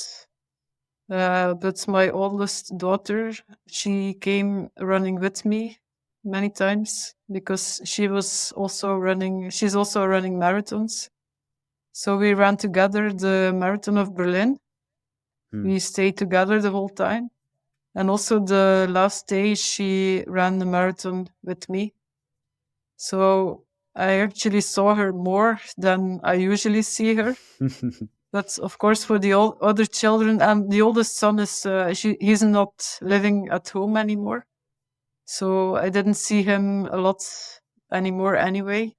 But my oldest daughter, she came running with me many times because she's also running marathons. So we ran together the Marathon of Berlin. We stayed together the whole time. And also the last day she ran the marathon with me. So I actually saw her more than I usually see her. But of course, for the other children, and the oldest son he's not living at home anymore. So I didn't see him a lot anymore anyway.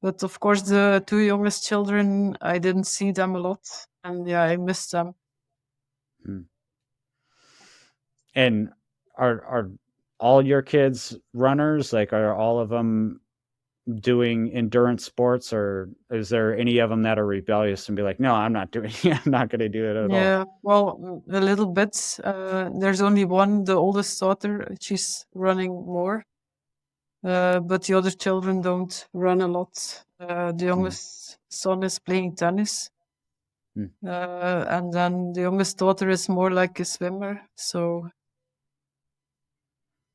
But of course, the two youngest children, I didn't see them a lot. And I missed them. And are all your kids runners? Like, are all of them doing endurance sports, or is there any of them that are rebellious and be like, no, I'm not doing it. I'm not going to do it at all? Yeah, well, a little bit. There's only one, the oldest daughter, she's running more. But the other children don't run a lot. The youngest son is playing tennis. And then the youngest daughter is more like a swimmer. So,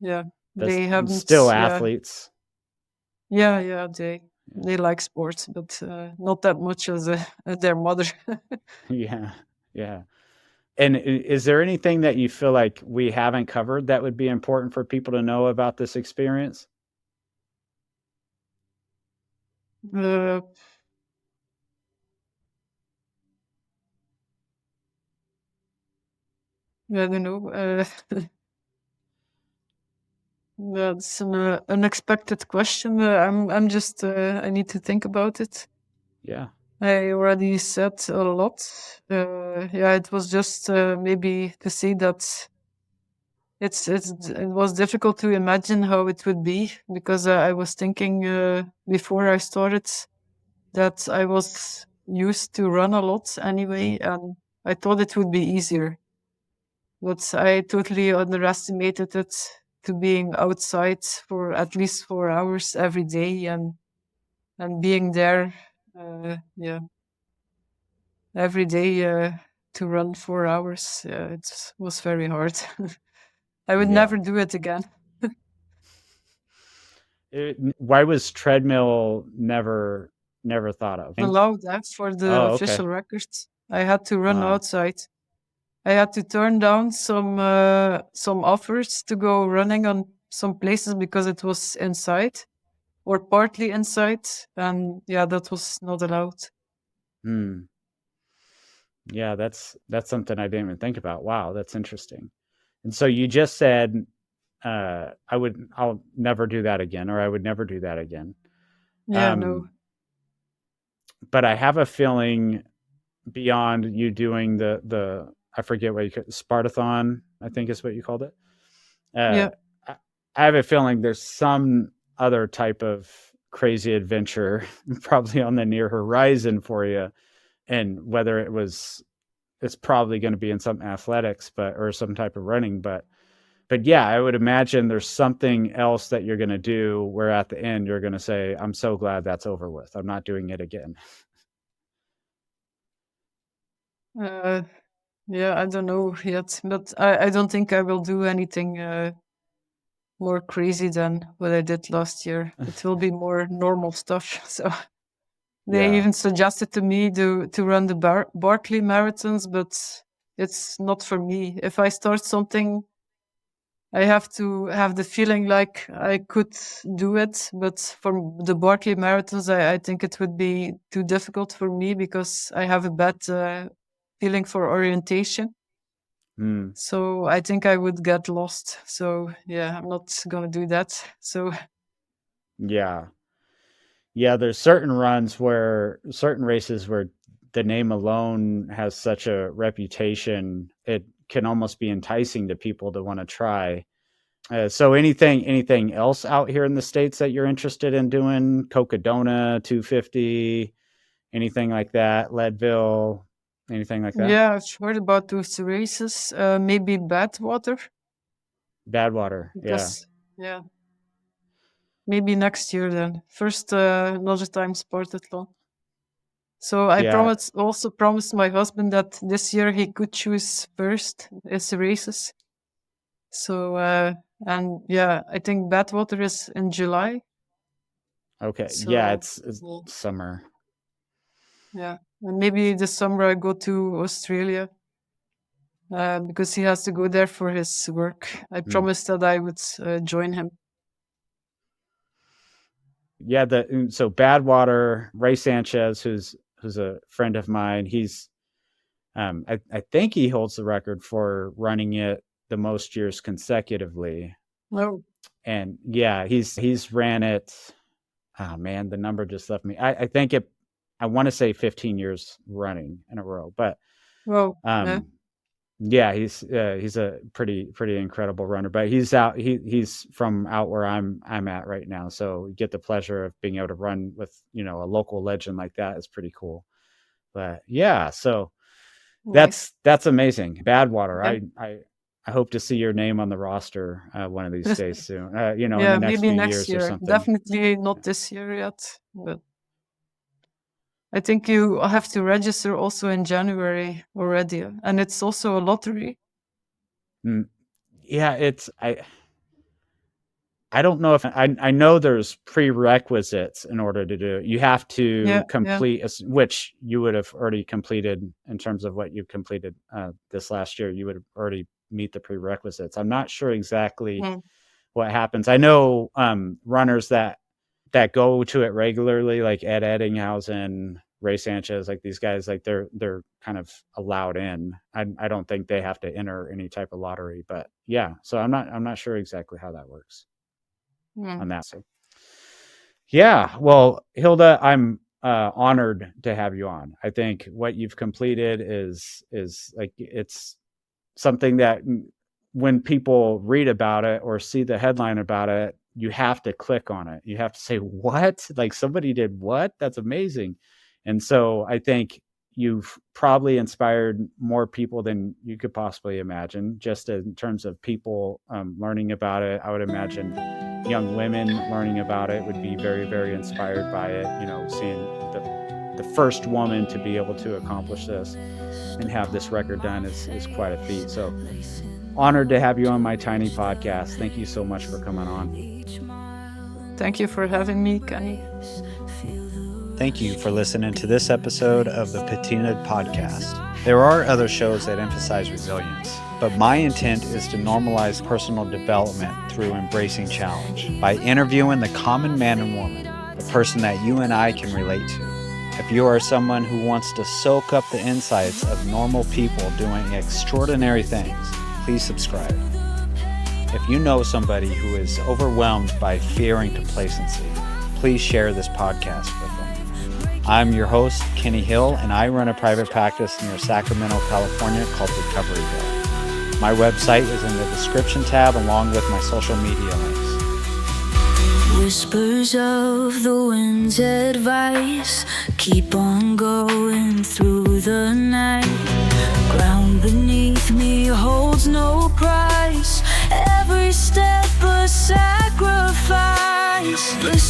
they haven't still athletes. Yeah, they like sports, but not that much as their mother. Yeah. And is there anything that you feel like we haven't covered that would be important for people to know about this experience? I don't know. That's an unexpected question. I'm just I need to think about it. Yeah. I already said a lot. It was just maybe to see that it was difficult to imagine how it would be, because I was thinking before I started that I was used to run a lot anyway, and I thought it would be easier. But I totally underestimated it, to being outside for at least 4 hours every day and being there every day to run 4 hours. It was very hard. I would never do it again. Why was treadmill never thought of? Allowed that for the official records. I had to run outside. I had to turn down some offers to go running on some places because it was inside or partly inside, and that was not allowed. Yeah, that's something I didn't even think about. Wow, that's interesting. And so you just said, I'll never do that again, or I would never do that again. No. But I have a feeling, beyond you doing the I forget what you call it, Spartathon, I think is what you called it. I have a feeling there's some other type of crazy adventure probably on the near horizon for you. And whether it's probably going to be in some athletics, or some type of running, but But yeah, I would imagine there's something else that you're going to do where at the end you're going to say, I'm so glad that's over with. I'm not doing it again. Yeah, I don't know yet, but I don't think I will do anything more crazy than what I did last year. It will be more normal stuff. So they even suggested to me to run the Barkley marathons, but it's not for me. If I start something, I have to have the feeling like I could do it. But for the Barkley marathons, I think it would be too difficult for me because I have a bad feeling for orientation. So I think I would get lost. So yeah, I'm not gonna do that. So Yeah. There's certain races where the name alone has such a reputation, it can almost be enticing to people to want to try. So anything else out here in the States that you're interested in doing? Cocodona, 250, anything like that? Leadville, anything like that? yeah, I've heard about those races. Maybe Badwater. Badwater, Yeah. Maybe next year then. First, another time Spartathlon. So I also promised my husband that this year he could choose first his races. So, and yeah, I think Badwater is in July. Okay. So, It's summer. Yeah. And maybe this summer I go to Australia because he has to go there for his work. I promised that I would join him. Yeah, so Badwater, Ray Sanchez, who's a friend of mine, he's I think he holds the record for running it the most years consecutively. Oh. And yeah, he's ran it. Oh man, the number just left me. I think I want to say 15 years running in a row, but yeah, he's a pretty incredible runner, but he's from out where I'm at right now. So get the pleasure of being able to run with, a local legend like that is pretty cool. But yeah, so nice. That's amazing. Badwater. Yeah. I hope to see your name on the roster one of these days soon. In the next few years or something. Definitely not this year yet, but I think you have to register also in January already, and it's also a lottery. Yeah, I don't know if I know there's prerequisites in order to do it. You have to complete, which you would have already completed in terms of what you completed this last year. You would have already meet the prerequisites. I'm not sure exactly what happens. I know runners that go to it regularly, like Ed Eddinghausen, Ray Sanchez, like these guys, like they're kind of allowed in. I don't think they have to enter any type of lottery, but yeah. So I'm not sure exactly how that works on that. So yeah, well, Hilda, I'm honored to have you on. I think what you've completed is like, it's something that when people read about it or see the headline about it, you have to click on it. You have to say, what? Like somebody did what? That's amazing. And so I think you've probably inspired more people than you could possibly imagine, just in terms of people learning about it. I would imagine young women learning about it would be very, very inspired by it. Seeing the first woman to be able to accomplish this and have this record done is quite a feat. So honored to have you on my tiny podcast. Thank you so much for coming on. Thank you for having me, Kenny. Thank you for listening to this episode of the Patina'd Podcast. There are other shows that emphasize resilience, but my intent is to normalize personal development through embracing challenge by interviewing the common man and woman, the person that you and I can relate to. If you are someone who wants to soak up the insights of normal people doing extraordinary things, please subscribe. If you know somebody who is overwhelmed by fear and complacency, please share this podcast with them. I'm your host, Kenny Hill, and I run a private practice near Sacramento, California called Recovery Hill. My website is in the description tab along with my social media links. Whispers of the wind's advice, keep on going through the night. Ground beneath me holds no price.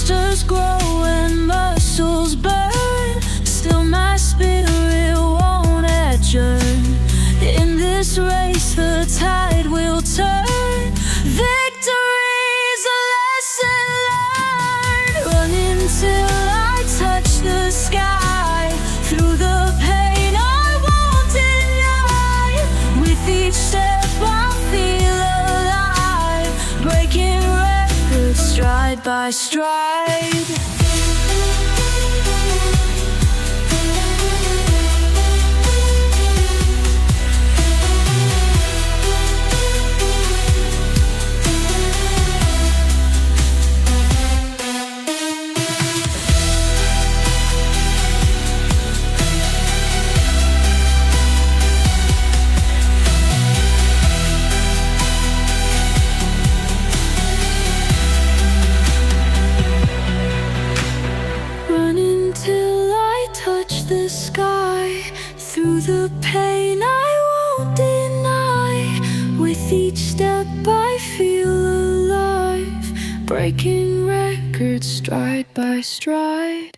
blisters grow and muscles burn, still my spirit won't adjourn. In this race the tide will turn. Victory's a lesson learned. Running till I touch the sky. Through the pain I won't deny. With each step I feel alive. Breaking records stride by stride. The sky, through the pain I won't deny. With each step I feel alive, breaking records stride by stride.